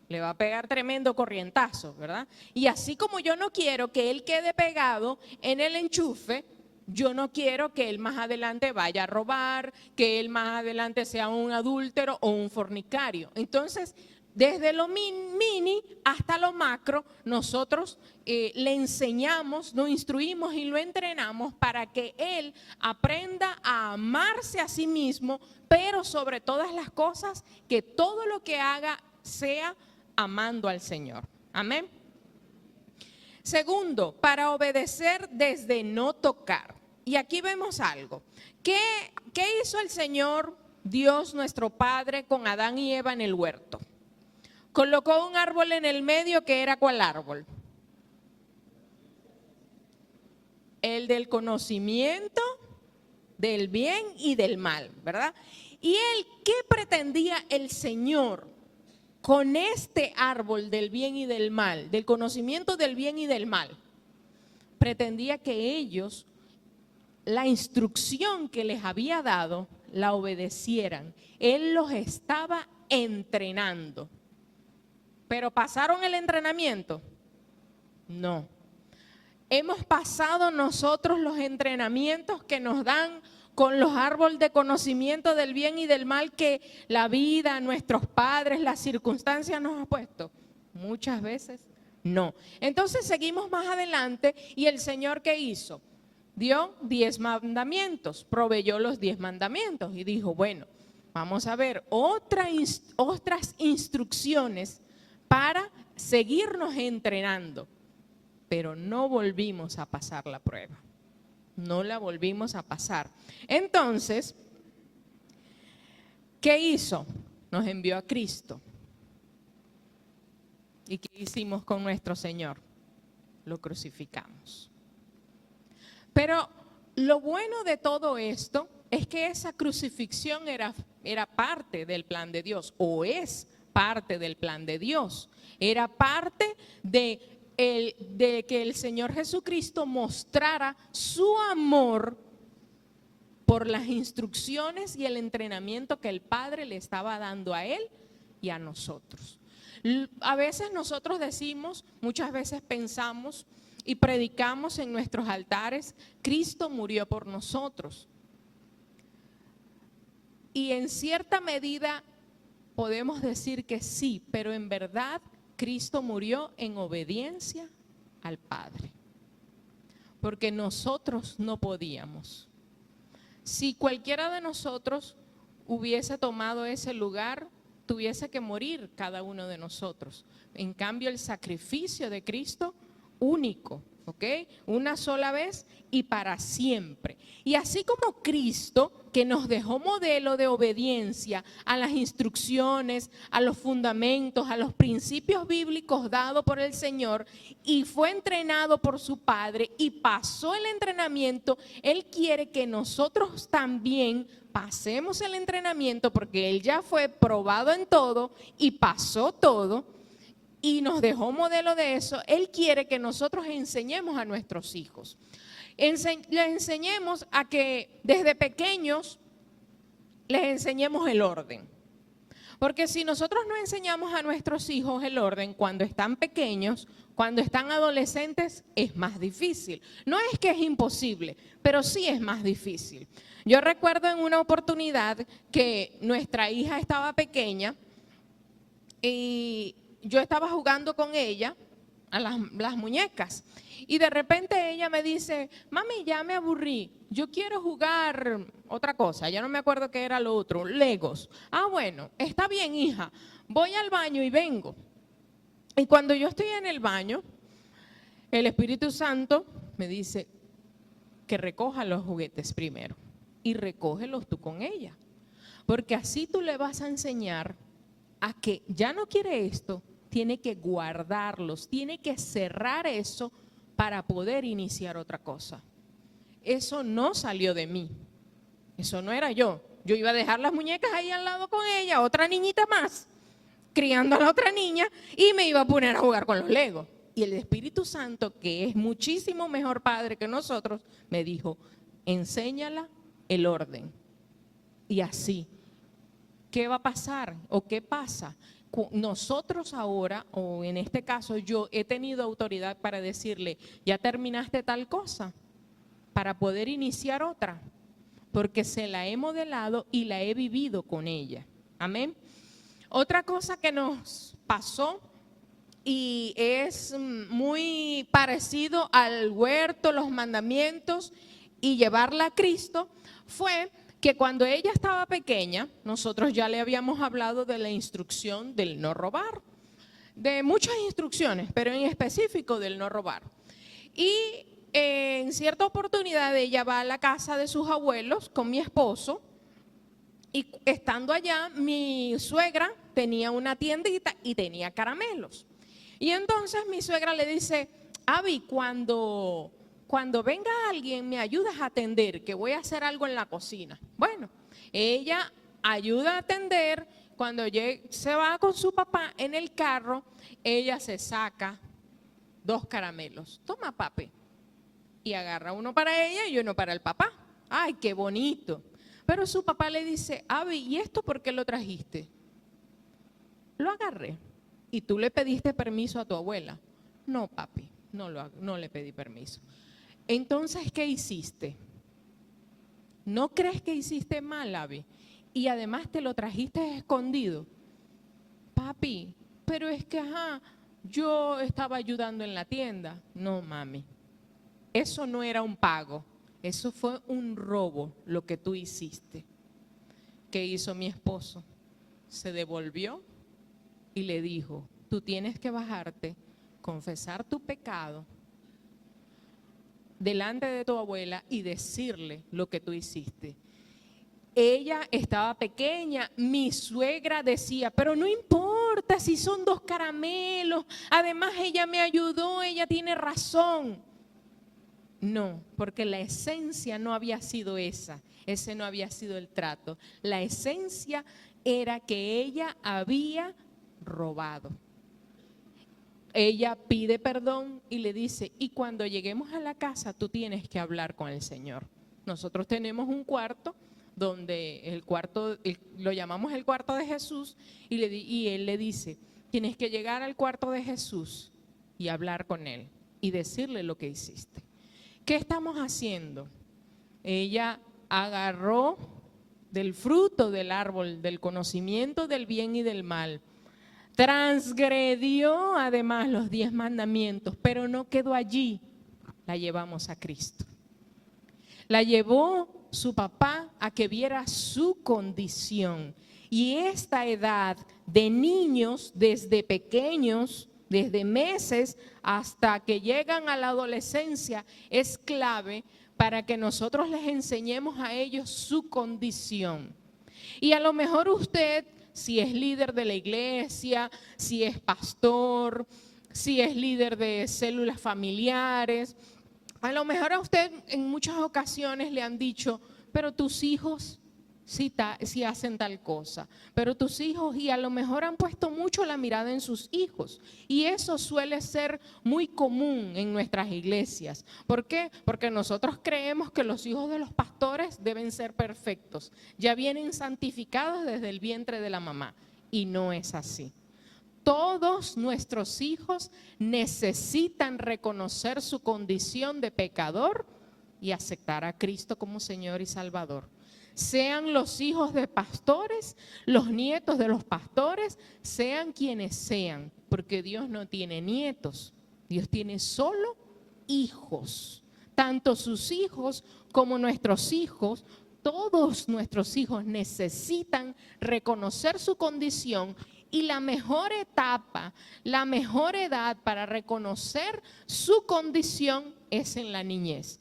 Le va a pegar tremendo corrientazo, ¿verdad? Y así como yo no quiero que él quede pegado en el enchufe, yo no quiero que él más adelante vaya a robar, que él más adelante sea un adúltero o un fornicario. Entonces, desde lo mini hasta lo macro, nosotros le enseñamos, lo instruimos y lo entrenamos para que él aprenda a amarse a sí mismo, pero sobre todas las cosas, que todo lo que haga sea amando al Señor. Amén. Segundo, para obedecer desde no tocar. Y aquí vemos algo. ¿Qué hizo el Señor Dios nuestro Padre con Adán y Eva en el huerto? Colocó un árbol en el medio, que era ¿cuál árbol? El del conocimiento del bien y del mal, ¿verdad? ¿Y él qué pretendía el Señor con este árbol del bien y del mal, del conocimiento del bien y del mal, pretendía que ellos, la instrucción que les había dado, la obedecieran. Él los estaba entrenando. ¿Pero pasaron el entrenamiento? No. Hemos pasado nosotros los entrenamientos que nos dan con los árboles de conocimiento del bien y del mal que la vida, nuestros padres, las circunstancias nos han puesto. Muchas veces no. Entonces seguimos más adelante y el Señor, ¿qué hizo? Dio 10 mandamientos, proveyó los 10 mandamientos y dijo, bueno, vamos a ver otras instrucciones para seguirnos entrenando. Pero no volvimos a pasar la prueba. No la volvimos a pasar. Entonces, ¿qué hizo? Nos envió a Cristo. ¿Y qué hicimos con nuestro Señor? Lo crucificamos. Pero lo bueno de todo esto es que esa crucifixión era parte del plan de Dios, o es parte del plan de Dios. Era parte de que el Señor Jesucristo mostrara su amor por las instrucciones y el entrenamiento que el Padre le estaba dando a él y a nosotros. A veces nosotros decimos, muchas veces pensamos y predicamos en nuestros altares, Cristo murió por nosotros. Y en cierta medida podemos decir que sí, pero en verdad Cristo murió en obediencia al Padre, porque nosotros no podíamos. Si cualquiera de nosotros hubiese tomado ese lugar, tuviese que morir cada uno de nosotros. En cambio, el sacrificio de Cristo, único, ¿ok? Una sola vez y para siempre. Y así como Cristo, que nos dejó modelo de obediencia a las instrucciones, a los fundamentos, a los principios bíblicos dados por el Señor y fue entrenado por su Padre y pasó el entrenamiento, Él quiere que nosotros también pasemos el entrenamiento porque Él ya fue probado en todo y pasó todo y nos dejó modelo de eso. Él quiere que nosotros enseñemos a nuestros hijos. Les enseñemos a que desde pequeños les enseñemos el orden. Porque si nosotros no enseñamos a nuestros hijos el orden cuando están pequeños, cuando están adolescentes, es más difícil. No es que es imposible, pero sí es más difícil. Yo recuerdo en una oportunidad que nuestra hija estaba pequeña y yo estaba jugando con ella a las muñecas. Y de repente ella me dice, mami, ya me aburrí, yo quiero jugar otra cosa, ya no me acuerdo qué era lo otro, Legos. Ah, bueno, está bien, hija, voy al baño y vengo. Y cuando yo estoy en el baño, el Espíritu Santo me dice que recoja los juguetes primero y recógelos tú con ella. Porque así tú le vas a enseñar a que ya no quiere esto, tiene que guardarlos, tiene que cerrar eso para poder iniciar otra cosa. Eso no salió de mí, eso no era yo. Yo iba a dejar las muñecas ahí al lado con ella, otra niñita más, criando a la otra niña y me iba a poner a jugar con los Legos. Y el Espíritu Santo, que es muchísimo mejor padre que nosotros, me dijo, enséñala el orden. Y así, ¿qué va a pasar o qué pasa? Nosotros ahora, o en este caso yo he tenido autoridad para decirle, ya terminaste tal cosa, para poder iniciar otra, porque se la he modelado y la he vivido con ella. Amén. Otra cosa que nos pasó y es muy parecido al huerto, los mandamientos y llevarla a Cristo, fue que cuando ella estaba pequeña, nosotros ya le habíamos hablado de la instrucción del no robar, de muchas instrucciones, pero en específico del no robar. Y en cierta oportunidad ella va a la casa de sus abuelos con mi esposo y estando allá mi suegra tenía una tiendita y tenía caramelos. Y entonces mi suegra le dice, Abby, cuando venga alguien, me ayudas a atender, que voy a hacer algo en la cocina. Bueno, ella ayuda a atender, cuando se va con su papá en el carro, ella se saca 2 caramelos. Toma, papi. Y agarra uno para ella y uno para el papá. ¡Ay, qué bonito! Pero su papá le dice, Abby, ¿y esto por qué lo trajiste? Lo agarré. ¿Y tú le pediste permiso a tu abuela? No, papi, no le pedí permiso. Entonces, ¿qué hiciste? ¿No crees que hiciste mal, Abby? Y además te lo trajiste escondido. Papi, pero es que, yo estaba ayudando en la tienda. No, mami, eso no era un pago. Eso fue un robo lo que tú hiciste. ¿Qué hizo mi esposo? Se devolvió y le dijo, tú tienes que bajarte, confesar tu pecado delante de tu abuela y decirle lo que tú hiciste. Ella estaba pequeña, mi suegra decía, pero no importa si son 2 caramelos, además ella me ayudó, ella tiene razón. No, porque la esencia no había sido esa, ese no había sido el trato. La esencia era que ella había robado. Ella pide perdón y le dice, y cuando lleguemos a la casa tú tienes que hablar con el Señor. Nosotros tenemos un cuarto donde lo llamamos el cuarto de Jesús y él le dice, tienes que llegar al cuarto de Jesús y hablar con él y decirle lo que hiciste. ¿Qué estamos haciendo? Ella agarró del fruto del árbol del conocimiento del bien y del mal, transgredió además los 10 mandamientos, pero no quedó allí, la llevamos a Cristo. La llevó su papá a que viera su condición. Y esta edad de niños, desde pequeños, desde meses hasta que llegan a la adolescencia, es clave para que nosotros les enseñemos a ellos su condición. Y a lo mejor usted, si es líder de la iglesia, si es pastor, si es líder de células familiares, a lo mejor a usted en muchas ocasiones le han dicho, pero tus hijos sí hacen tal cosa, pero tus hijos, y a lo mejor han puesto mucho la mirada en sus hijos. Y eso suele ser muy común en nuestras iglesias. ¿Por qué? Porque nosotros creemos que los hijos de los pastores deben ser perfectos. Ya vienen santificados desde el vientre de la mamá. Y no es así. Todos nuestros hijos necesitan reconocer su condición de pecador y aceptar a Cristo como Señor y Salvador. Sean los hijos de pastores, los nietos de los pastores, sean quienes sean, porque Dios no tiene nietos, Dios tiene solo hijos. Tanto sus hijos como nuestros hijos, todos nuestros hijos necesitan reconocer su condición. Y la mejor etapa, la mejor edad para reconocer su condición es en la niñez.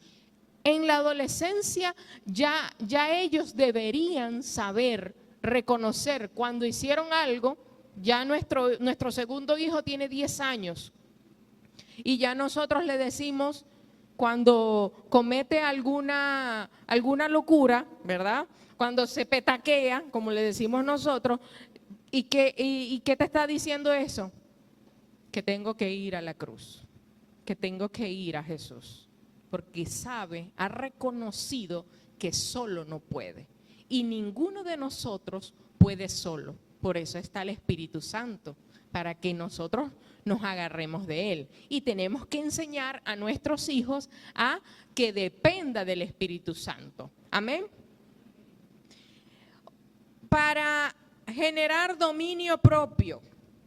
En la adolescencia ya ellos deberían saber reconocer cuando hicieron algo. Ya nuestro segundo hijo tiene 10 años y ya nosotros le decimos cuando comete alguna locura, ¿verdad? Cuando se petaquea, como le decimos nosotros, ¿y qué te está diciendo eso? Que tengo que ir a la cruz, que tengo que ir a Jesús. Porque sabe, ha reconocido que solo no puede. Y ninguno de nosotros puede solo. Por eso está el Espíritu Santo, para que nosotros nos agarremos de Él. Y tenemos que enseñar a nuestros hijos a que dependa del Espíritu Santo. Amén. Para generar dominio propio,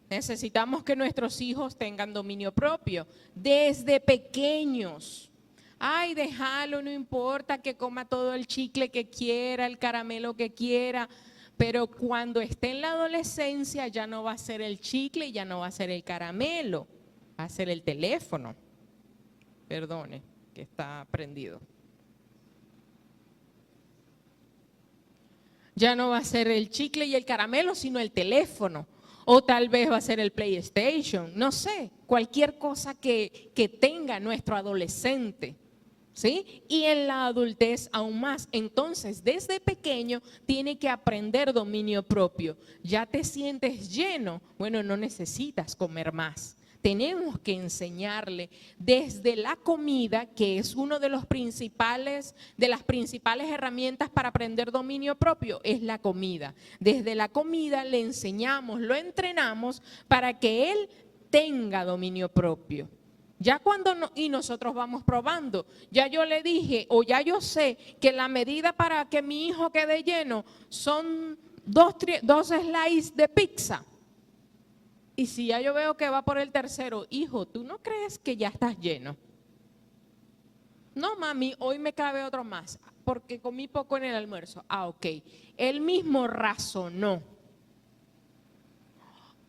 necesitamos que nuestros hijos tengan dominio propio desde pequeños. Ay, déjalo, no importa que coma todo el chicle que quiera, el caramelo que quiera, pero cuando esté en la adolescencia ya no va a ser el chicle, ya no va a ser el caramelo, va a ser el teléfono. Perdone, que está prendido. Ya no va a ser el chicle y el caramelo, sino el teléfono. O tal vez va a ser el PlayStation, no sé, cualquier cosa que tenga nuestro adolescente. ¿sí? Y en la adultez aún más. Entonces, desde pequeño tiene que aprender dominio propio. Ya te sientes lleno, bueno, no necesitas comer más. Tenemos que enseñarle desde la comida, que es uno de las principales herramientas para aprender dominio propio, es la comida. Desde la comida le enseñamos, lo entrenamos para que él tenga dominio propio. Ya y nosotros vamos probando, ya yo le dije o ya yo sé que la medida para que mi hijo quede lleno son dos slices de pizza. Y si ya yo veo que va por el tercero, hijo, ¿tú no crees que ya estás lleno? No, mami, hoy me cabe otro más, porque comí poco en el almuerzo. Ah, ok. Él mismo razonó.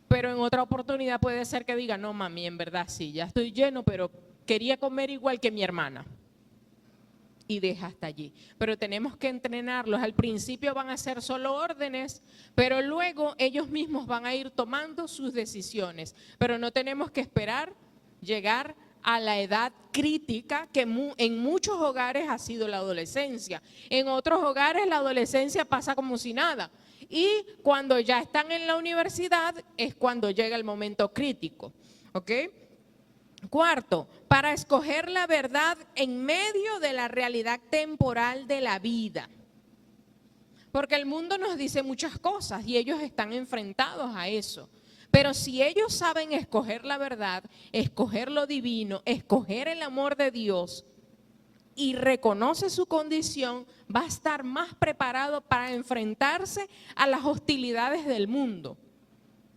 Pero en otra oportunidad puede ser que diga, no, mami, en verdad sí, ya estoy lleno, pero quería comer igual que mi hermana. Y deja hasta allí. Pero tenemos que entrenarlos. Al principio van a ser solo órdenes, pero luego ellos mismos van a ir tomando sus decisiones. Pero no tenemos que esperar llegar a la edad crítica que en muchos hogares ha sido la adolescencia. En otros hogares la adolescencia pasa como si nada. Y cuando ya están en la universidad es cuando llega el momento crítico. ¿Ok? Cuarto, para escoger la verdad en medio de la realidad temporal de la vida. Porque el mundo nos dice muchas cosas y ellos están enfrentados a eso. Pero si ellos saben escoger la verdad, escoger lo divino, escoger el amor de Dios y reconoce su condición, va a estar más preparado para enfrentarse a las hostilidades del mundo.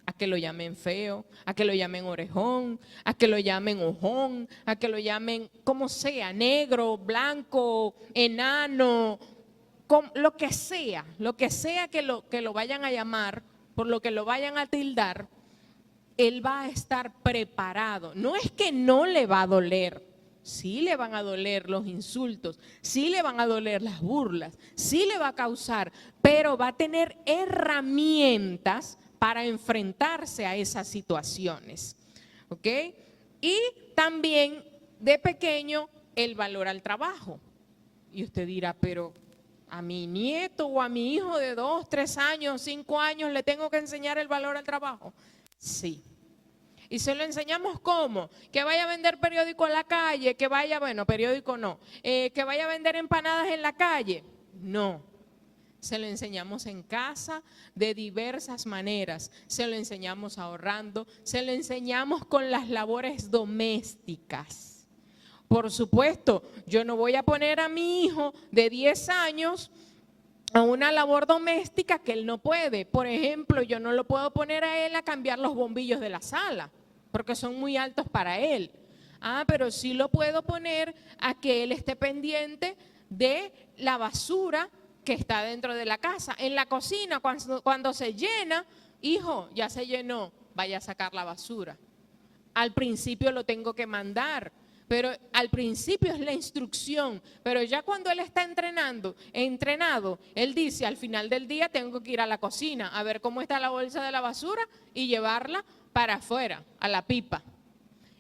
A que lo llamen feo, a que lo llamen orejón, a que lo llamen ojón, a que lo llamen como sea, negro, blanco, enano, lo que sea que lo vayan a llamar, por lo que lo vayan a tildar, él va a estar preparado. No es que no le va a doler, sí le van a doler los insultos, sí le van a doler las burlas, sí le va a causar, pero va a tener herramientas para enfrentarse a esas situaciones, ¿ok? Y también de pequeño el valor al trabajo. Y usted dirá, pero a mi nieto o a mi hijo de 2, 3 años, 5 años le tengo que enseñar el valor al trabajo. Sí. Y se lo enseñamos ¿cómo? Que vaya a vender periódico en la calle, que vaya, bueno, periódico no, que vaya a vender empanadas en la calle. No. Se lo enseñamos en casa de diversas maneras. Se lo enseñamos ahorrando, se lo enseñamos con las labores domésticas. Por supuesto, yo no voy a poner a mi hijo de 10 años a una labor doméstica que él no puede. Por ejemplo, yo no lo puedo poner a él a cambiar los bombillos de la sala, porque son muy altos para él. Pero sí lo puedo poner a que él esté pendiente de la basura que está dentro de la casa. En la cocina, cuando se llena, hijo, ya se llenó, vaya a sacar la basura. Al principio lo tengo que mandar, pero al principio es la instrucción, pero ya cuando él está entrenado, él dice al final del día tengo que ir a la cocina a ver cómo está la bolsa de la basura y llevarla para afuera, a la pipa.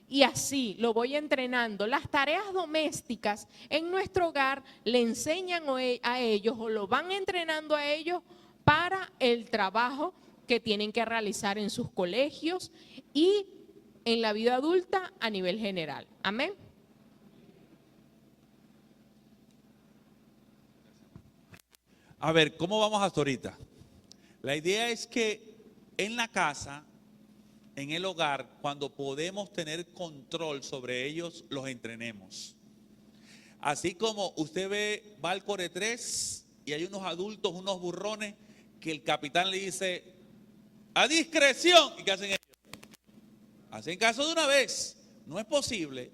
Y así lo voy entrenando. Las tareas domésticas en nuestro hogar le enseñan a ellos o lo van entrenando a ellos para el trabajo que tienen que realizar en sus colegios y en la vida adulta a nivel general. Amén. A ver, ¿cómo vamos hasta ahorita? La idea es que en la casa, en el hogar, cuando podemos tener control sobre ellos, los entrenemos. Así como usted va al Core 3 y hay unos adultos, unos burrones, que el capitán le dice, a discreción. ¿Y qué hacen ellos? Hacen caso de una vez. No es posible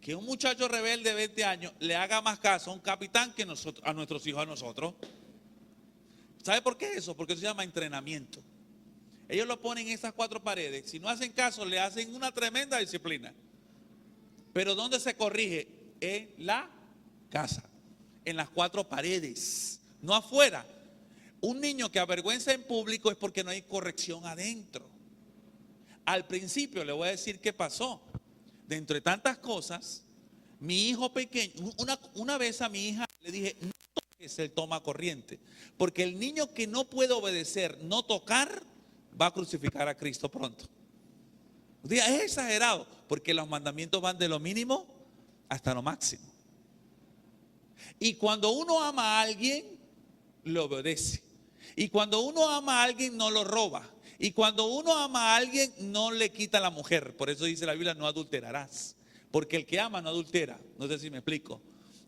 que un muchacho rebelde de 20 años le haga más caso a un capitán que a nuestros hijos, a nosotros. ¿Sabe por qué eso? Porque eso se llama entrenamiento. Ellos lo ponen en esas 4 paredes. Si no hacen caso, le hacen una tremenda disciplina. Pero ¿dónde se corrige? En la casa. En las 4 paredes. No afuera. Un niño que avergüenza en público es porque no hay corrección adentro. Al principio le voy a decir qué pasó. Dentro de tantas cosas, Mi hijo pequeño, una vez a mi hija le dije, no toques el toma corriente, porque el niño que no puede obedecer, no tocar, va a crucificar a Cristo pronto. Es exagerado, porque los mandamientos van de lo mínimo hasta lo máximo. Y cuando uno ama a alguien, lo obedece. Y cuando uno ama a alguien, no lo roba. Y cuando uno ama a alguien, no le quita la mujer. Por eso dice la Biblia, no adulterarás. Porque el que ama no adultera. No sé si me explico.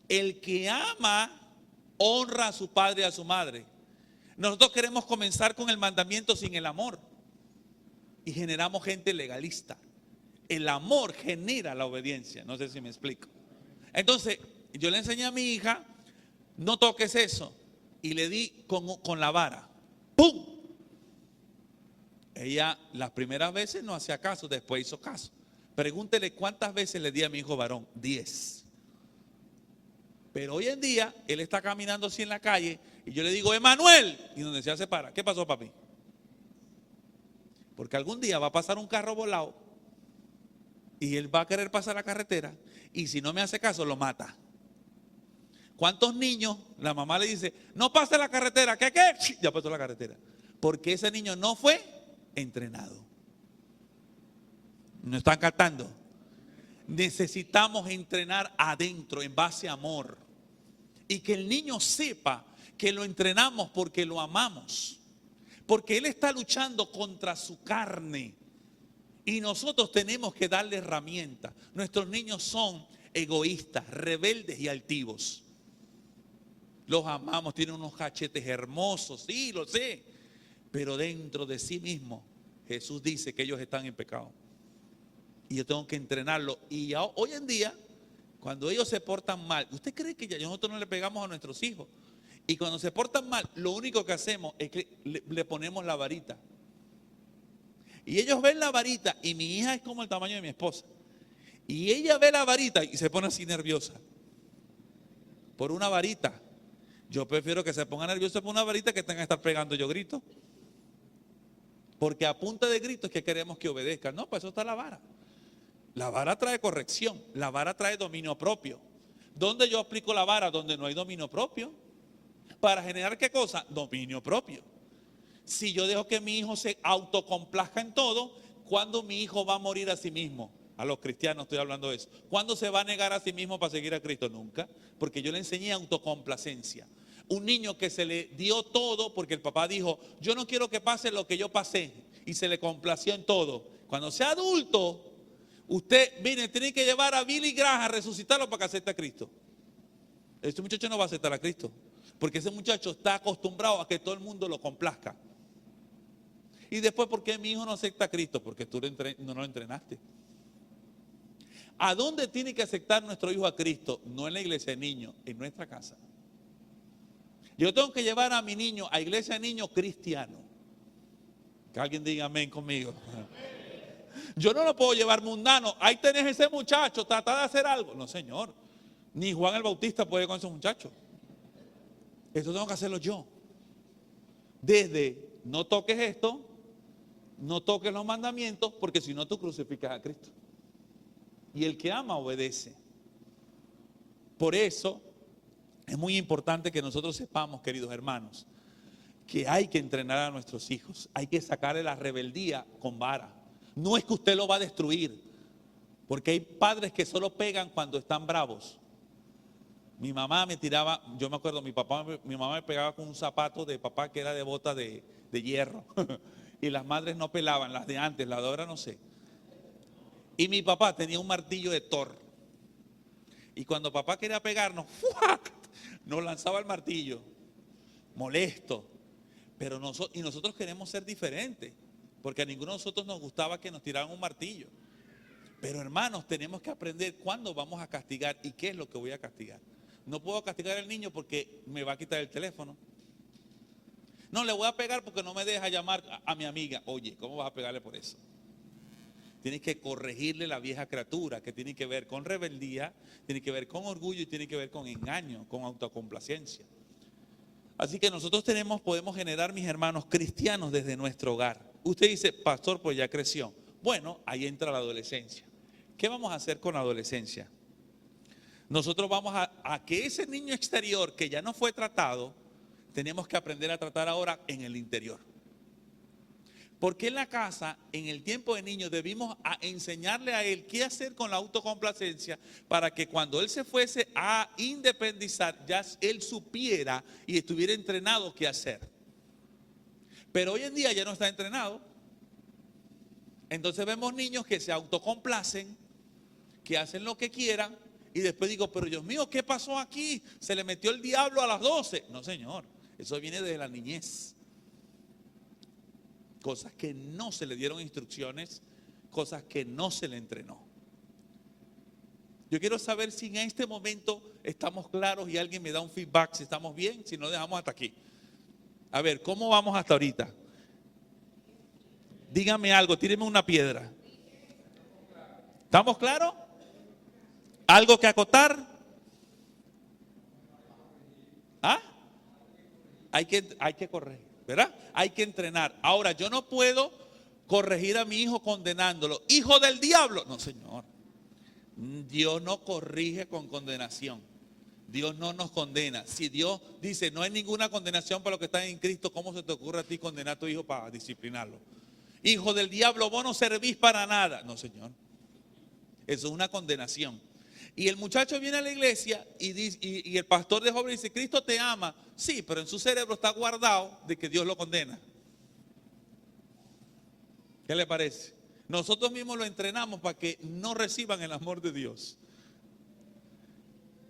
El que ama honra a su padre y a su madre. Nosotros queremos comenzar con el mandamiento sin el amor. Y generamos gente legalista. El amor genera la obediencia. No sé si me explico. Entonces, yo le enseñé a mi hija, no toques eso. Y le di con la vara. ¡Pum! Ella las primeras veces no hacía caso, después hizo caso. Pregúntele cuántas veces le di a mi hijo varón. 10. Pero hoy en día, él está caminando así en la calle y yo le digo, Emanuel, y donde se para. ¿Qué pasó, papi? Porque algún día va a pasar un carro volado y él va a querer pasar la carretera y si no me hace caso, lo mata. ¿Cuántos niños la mamá le dice, no pase la carretera? ¿Qué? Ya pasó la carretera. Porque ese niño no fue entrenado. ¿No están captando? Necesitamos entrenar adentro en base a amor. Y que el niño sepa que lo entrenamos porque lo amamos. Porque él está luchando contra su carne. Y nosotros tenemos que darle herramientas. Nuestros niños son egoístas, rebeldes y altivos. Los amamos, tienen unos cachetes hermosos, sí, lo sé. Pero dentro de sí mismo, Jesús dice que ellos están en pecado. Y yo tengo que entrenarlo. Y hoy en día, cuando ellos se portan mal, ¿usted cree que ya nosotros no le pegamos a nuestros hijos? Y cuando se portan mal, lo único que hacemos es que le ponemos la varita. Y ellos ven la varita, y mi hija es como el tamaño de mi esposa. Y ella ve la varita y se pone así nerviosa. Por una varita. Yo prefiero que se ponga nerviosa por una varita que tenga que estar pegando yo grito. Porque a punta de grito es que queremos que obedezcan. No, pues eso está la vara. La vara trae corrección. La vara trae dominio propio. ¿Dónde yo aplico la vara? Donde no hay dominio propio. ¿Para generar qué cosa? Dominio propio. Si yo dejo que mi hijo se autocomplazca en todo, ¿cuándo mi hijo va a morir a sí mismo? A los cristianos estoy hablando de eso. ¿Cuándo se va a negar a sí mismo para seguir a Cristo? Nunca. Porque yo le enseñé autocomplacencia. Un niño que se le dio todo porque el papá dijo, yo no quiero que pase lo que yo pasé. Y se le complació en todo. Cuando sea adulto, usted, mire, tiene que llevar a Billy Graham a resucitarlo para que acepte a Cristo. Este muchacho no va a aceptar a Cristo. Porque ese muchacho está acostumbrado a que todo el mundo lo complazca. Y después, ¿por qué mi hijo no acepta a Cristo? Porque tú no lo entrenaste. ¿A dónde tiene que aceptar nuestro hijo a Cristo? No en la iglesia de niños, en nuestra casa. Yo tengo que llevar a mi niño a iglesia de niños cristiano. Que alguien diga amén conmigo. Yo no lo puedo llevar mundano. Ahí tenés ese muchacho, trata de hacer algo. No, señor. Ni Juan el Bautista puede con ese muchacho. Esto tengo que hacerlo yo. Desde no toques esto, no toques los mandamientos, porque si no tú crucificas a Cristo. Y el que ama obedece. Por eso es muy importante que nosotros sepamos, queridos hermanos, que hay que entrenar a nuestros hijos. Hay que sacarle la rebeldía con vara. No es que usted lo va a destruir, porque hay padres que solo pegan cuando están bravos. Mi mamá me tiraba, yo me acuerdo, mi mamá me pegaba con un zapato de papá que era de bota de hierro. Y las madres no pelaban, las de antes, las de ahora no sé. Y mi papá tenía un martillo de Thor. Y cuando papá quería pegarnos, ¡fuac!, nos lanzaba el martillo. Molesto. Pero nosotros queremos ser diferentes. Porque a ninguno de nosotros nos gustaba que nos tiraran un martillo. Pero hermanos, tenemos que aprender cuándo vamos a castigar y qué es lo que voy a castigar. No puedo castigar al niño porque me va a quitar el teléfono. No, le voy a pegar porque no me deja llamar a mi amiga. Oye, ¿cómo vas a pegarle por eso? Tienes que corregirle la vieja criatura, que tiene que ver con rebeldía, tiene que ver con orgullo y tiene que ver con engaño, con autocomplacencia. Así que nosotros podemos generar, mis hermanos, cristianos desde nuestro hogar. Usted dice, pastor, pues ya creció. Bueno, ahí entra la adolescencia. ¿Qué vamos a hacer con la adolescencia? nosotros vamos a que ese niño exterior que ya no fue tratado, tenemos que aprender a tratar ahora en el interior. Porque en la casa, en el tiempo de niño, debimos enseñarle a él qué hacer con la autocomplacencia para que cuando él se fuese a independizar, ya él supiera y estuviera entrenado qué hacer. Pero hoy en día ya no está entrenado. Entonces vemos niños que se autocomplacen, que hacen lo que quieran y después digo, pero Dios mío, ¿qué pasó aquí? Se le metió el diablo a las 12. No, señor, eso viene desde la niñez. Cosas que no se le dieron instrucciones, cosas que no se le entrenó. Yo quiero saber si en este momento estamos claros y alguien me da un feedback, si estamos bien, si no dejamos hasta aquí. A ver, ¿cómo vamos hasta ahorita? Dígame algo, tíreme una piedra. ¿Estamos claros? ¿Algo que acotar? ¿Ah? Hay que corregir, ¿verdad? Hay que entrenar. Ahora, yo no puedo corregir a mi hijo condenándolo. Hijo del diablo. No, señor. Dios no corrige con condenación. Dios no nos condena. Si Dios dice no hay ninguna condenación para los que están en Cristo, ¿cómo se te ocurre a ti condenar a tu hijo para disciplinarlo? Hijo del diablo, vos no servís para nada. No, señor. Eso es una condenación. Y el muchacho viene a la iglesia y el pastor de jóvenes dice, Cristo te ama. Sí, pero en su cerebro está guardado de que Dios lo condena. ¿Qué le parece? Nosotros mismos lo entrenamos para que no reciban el amor de Dios.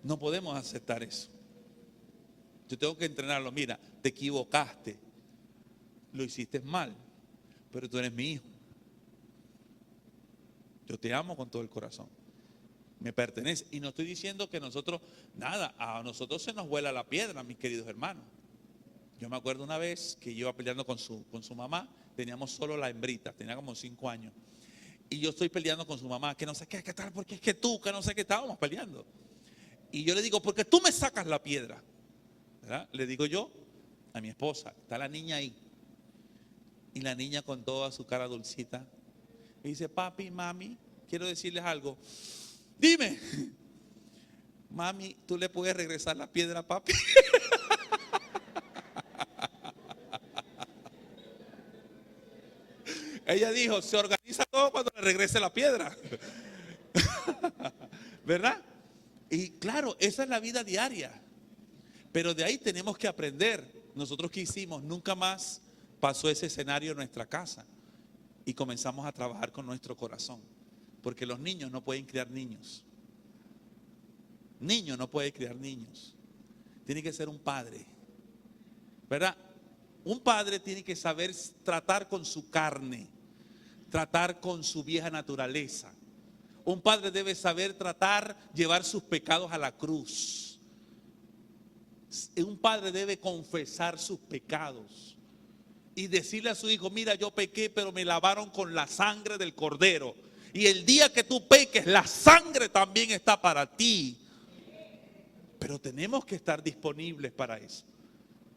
No podemos aceptar eso. Yo tengo que entrenarlo. Mira, te equivocaste. Lo hiciste mal. Pero tú eres mi hijo. Yo te amo con todo el corazón. Me pertenece. Y no estoy diciendo que nosotros, nada, a nosotros se nos vuela la piedra, mis queridos hermanos. Yo me acuerdo una vez que yo iba peleando con su mamá, teníamos solo la hembrita, tenía como 5 años. Y yo estoy peleando con su mamá, que no sé qué tal, porque es que tú, que no sé qué, estábamos peleando. Y yo le digo, porque tú me sacas la piedra, ¿verdad? Le digo yo a mi esposa, está la niña ahí. Y la niña con toda su cara dulcita, me dice, papi, mami, quiero decirles algo. Dime, mami, ¿tú le puedes regresar la piedra a papi? Ella dijo, se organiza todo cuando le regrese la piedra. ¿Verdad? Y claro, esa es la vida diaria. Pero de ahí tenemos que aprender. Nosotros que hicimos, nunca más pasó ese escenario en nuestra casa. Y comenzamos a trabajar con nuestro corazón. Porque los niños no pueden criar niños. Niño no puede criar niños. Tiene que ser un padre. ¿Verdad? Un padre tiene que saber tratar con su carne. Tratar con su vieja naturaleza. Un padre debe saber tratar, llevar sus pecados a la cruz. Un padre debe confesar sus pecados. Y decirle a su hijo, mira, yo pequé, pero me lavaron con la sangre del cordero. Y el día que tú peques, la sangre también está para ti. Pero tenemos que estar disponibles para eso.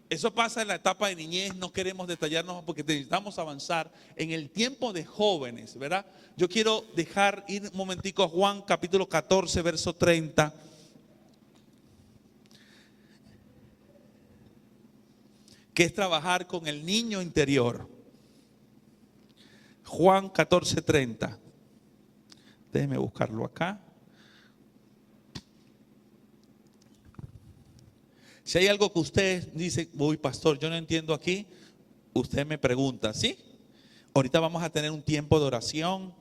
Eso pasa en la etapa de niñez, no queremos detallarnos porque necesitamos avanzar en el tiempo de jóvenes, ¿verdad? Yo quiero dejar ir un momentico a Juan capítulo 14, verso 30. Que es trabajar con el niño interior. Juan 14, 30. Déjeme buscarlo acá. Si hay algo que usted dice, uy, pastor, yo no entiendo aquí, usted me pregunta, ¿sí? Ahorita vamos a tener un tiempo de oración,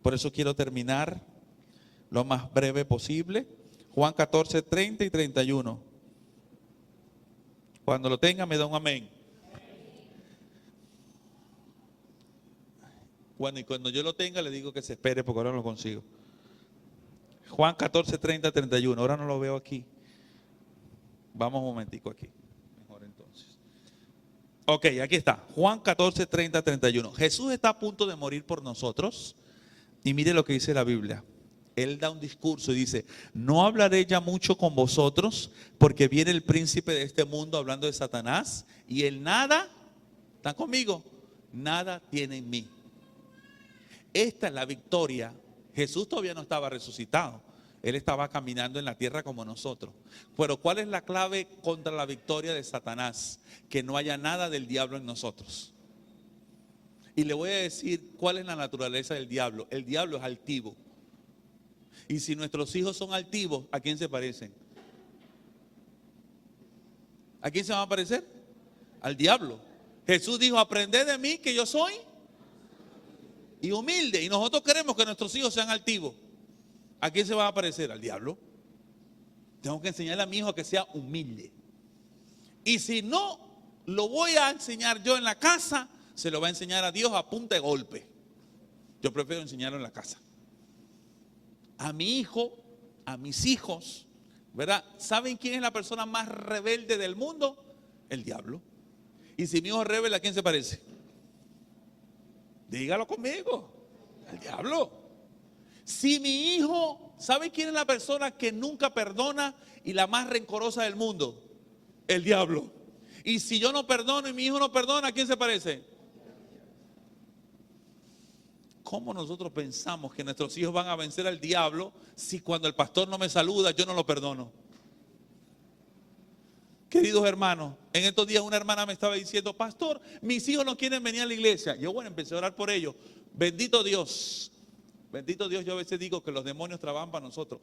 por eso quiero terminar lo más breve posible. Juan 14, 30 y 31. Cuando lo tenga me da un amén. Bueno, y cuando yo lo tenga le digo que se espere porque ahora no lo consigo. Juan 14, 30, 31. Ahora no lo veo aquí. Vamos un momentico aquí. Mejor entonces. Ok, aquí está. Juan 14, 30, 31. Jesús está a punto de morir por nosotros. Y mire lo que dice la Biblia. Él da un discurso y dice, no hablaré ya mucho con vosotros porque viene el príncipe de este mundo hablando de Satanás y él nada, ¿están conmigo? Nada tiene en mí. Esta es la victoria. Jesús todavía no estaba resucitado. Él estaba caminando en la tierra como nosotros. Pero ¿cuál es la clave contra la victoria de Satanás? Que no haya nada del diablo en nosotros. Y le voy a decir cuál es la naturaleza del diablo. El diablo es altivo. Y si nuestros hijos son altivos, ¿a quién se parecen? ¿A quién se van a parecer? Al diablo. Jesús dijo, aprended de mí que yo soy y humilde. Y nosotros queremos que nuestros hijos sean altivos. ¿A quién se va a parecer? Al diablo. Tengo que enseñarle a mi hijo a que sea humilde. Y si no lo voy a enseñar yo en la casa, se lo va a enseñar a Dios a punta de golpe. Yo prefiero enseñarlo en la casa. A mi hijo, a mis hijos, ¿verdad? ¿Saben quién es la persona más rebelde del mundo? El diablo. Y si mi hijo es rebelde, ¿a quién se parece? Dígalo conmigo. Al diablo. Si mi hijo, ¿sabe quién es la persona que nunca perdona y la más rencorosa del mundo? El diablo. Y si yo no perdono y mi hijo no perdona, ¿a quién se parece? ¿Cómo nosotros pensamos que nuestros hijos van a vencer al diablo si cuando el pastor no me saluda yo no lo perdono? Queridos hermanos, en estos días una hermana me estaba diciendo, pastor, mis hijos no quieren venir a la iglesia. Yo, bueno, empecé a orar por ellos. Bendito Dios, yo a veces digo que los demonios trabajan para nosotros.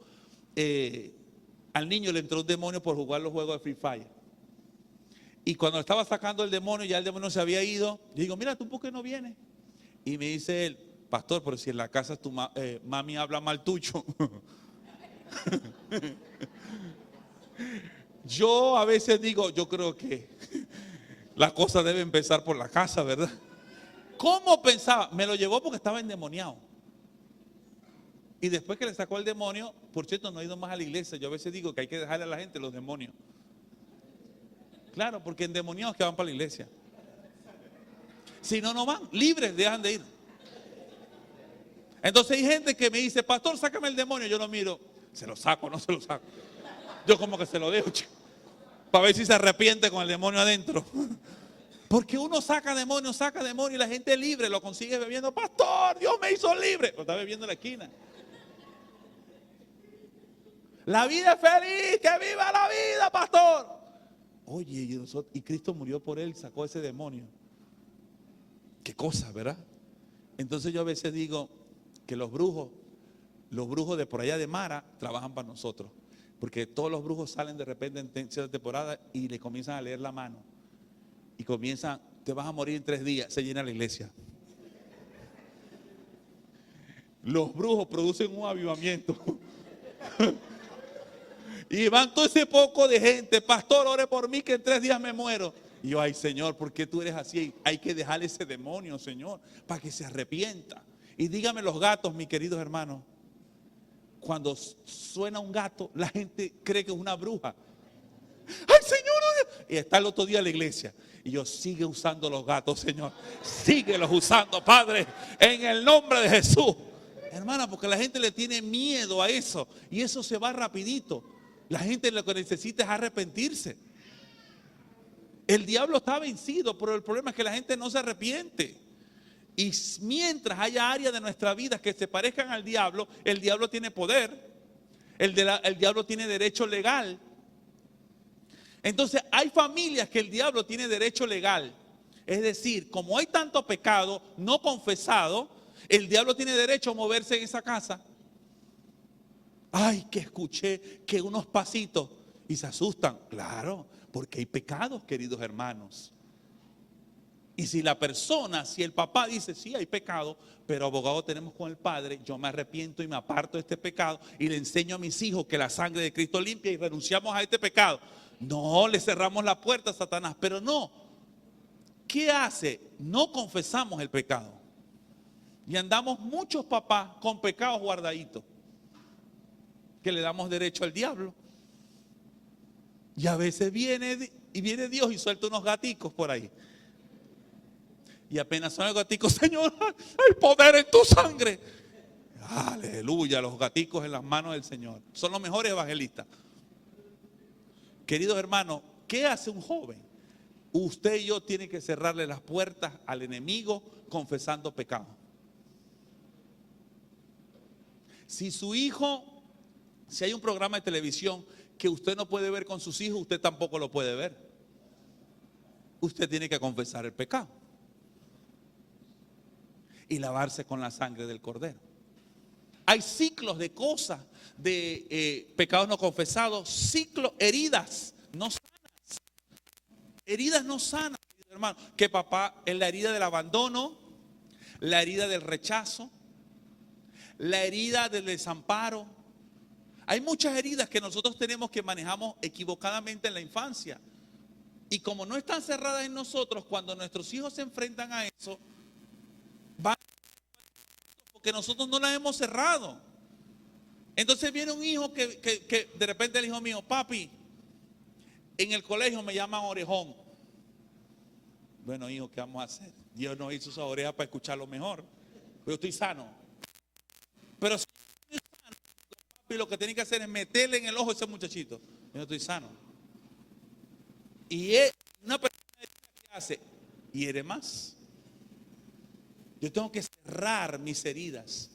Al niño le entró un demonio por jugar los juegos de Free Fire. Y cuando estaba sacando el demonio, ya el demonio se había ido. Yo digo, mira, ¿tú por qué no vienes? Y me dice él, pastor, pero si en la casa tu mami habla mal tuyo. Yo a veces digo, yo creo que la cosa debe empezar por la casa, ¿verdad? ¿Cómo pensaba? Me lo llevó porque estaba endemoniado. Y después que le sacó el demonio, por cierto, no ha ido más a la iglesia. Yo a veces digo que hay que dejarle a la gente los demonios. Claro, porque endemoniados que van para la iglesia. Si no, no van, libres, dejan de ir. Entonces hay gente que me dice, pastor, sácame el demonio. Yo lo miro, se lo saco, no se lo saco. Yo como que se lo dejo, chico, para ver si se arrepiente con el demonio adentro. Porque uno saca demonio y la gente libre lo consigue bebiendo. Pastor, Dios me hizo libre. Lo está bebiendo en la esquina. La vida es feliz, que viva la vida, pastor. Oye, y Cristo murió por él, sacó ese demonio. Qué cosa, ¿verdad? Entonces yo a veces digo que los brujos de por allá de Mara trabajan para nosotros. Porque todos los brujos salen de repente en cierta temporada y le comienzan a leer la mano. Y comienzan, te vas a morir en 3 días, se llena la iglesia. Los brujos producen un avivamiento. Y van todo ese poco de gente, pastor, ore por mí que en 3 días me muero. Y yo, ay Señor, ¿por qué tú eres así? Hay que dejarle ese demonio, Señor, para que se arrepienta. Y dígame los gatos, mis queridos hermanos. Cuando suena un gato, la gente cree que es una bruja. ¡Ay, Señor! Y está el otro día en la iglesia. Y yo, sigue usando los gatos, Señor. Síguelos usando, Padre, en el nombre de Jesús. Hermana, porque la gente le tiene miedo a eso. Y eso se va rapidito. La gente lo que necesita es arrepentirse. El diablo está vencido, pero el problema es que la gente no se arrepiente. Y mientras haya áreas de nuestra vida que se parezcan al diablo, el diablo tiene poder, el diablo tiene derecho legal. Entonces hay familias que el diablo tiene derecho legal. Es decir, como hay tanto pecado no confesado, el diablo tiene derecho a moverse en esa casa. Ay, que escuché que unos pasitos y se asustan. Claro, porque hay pecados, queridos hermanos. Y si el papá dice, sí, hay pecado, pero abogado tenemos con el Padre, yo me arrepiento y me aparto de este pecado y le enseño a mis hijos que la sangre de Cristo limpia y renunciamos a este pecado. No, le cerramos la puerta a Satanás, pero no. ¿Qué hace? No confesamos el pecado. Y andamos muchos papás con pecados guardaditos, que le damos derecho al diablo. Y a veces viene Dios y suelta unos gaticos por ahí. Y apenas son los gaticos, Señor, hay poder en tu sangre. Aleluya, los gaticos en las manos del Señor. Son los mejores evangelistas. Queridos hermanos, ¿qué hace un joven? Usted y yo tienen que cerrarle las puertas al enemigo confesando pecado. Si su hijo Si hay un programa de televisión que usted no puede ver con sus hijos, usted tampoco lo puede ver. Usted tiene que confesar el pecado y lavarse con la sangre del Cordero. Hay ciclos de cosas, de pecados no confesados, ciclos, heridas no sanas. Heridas no sanas, hermano. Que papá, es la herida del abandono, la herida del rechazo, la herida del desamparo. Hay muchas heridas que nosotros tenemos que manejamos equivocadamente en la infancia. Y como no están cerradas en nosotros, cuando nuestros hijos se enfrentan a eso, van porque nosotros no las hemos cerrado. Entonces viene un hijo que de repente el hijo mío, papi, en el colegio me llaman orejón. Bueno, hijo, ¿qué vamos a hacer? Dios nos hizo esa oreja para escucharlo mejor. Yo estoy sano. Pero si yo estoy sano, papi, lo que tiene que hacer es meterle en el ojo a ese muchachito. Yo no estoy sano. Y una persona que hace, hiere más. Yo tengo que cerrar mis heridas.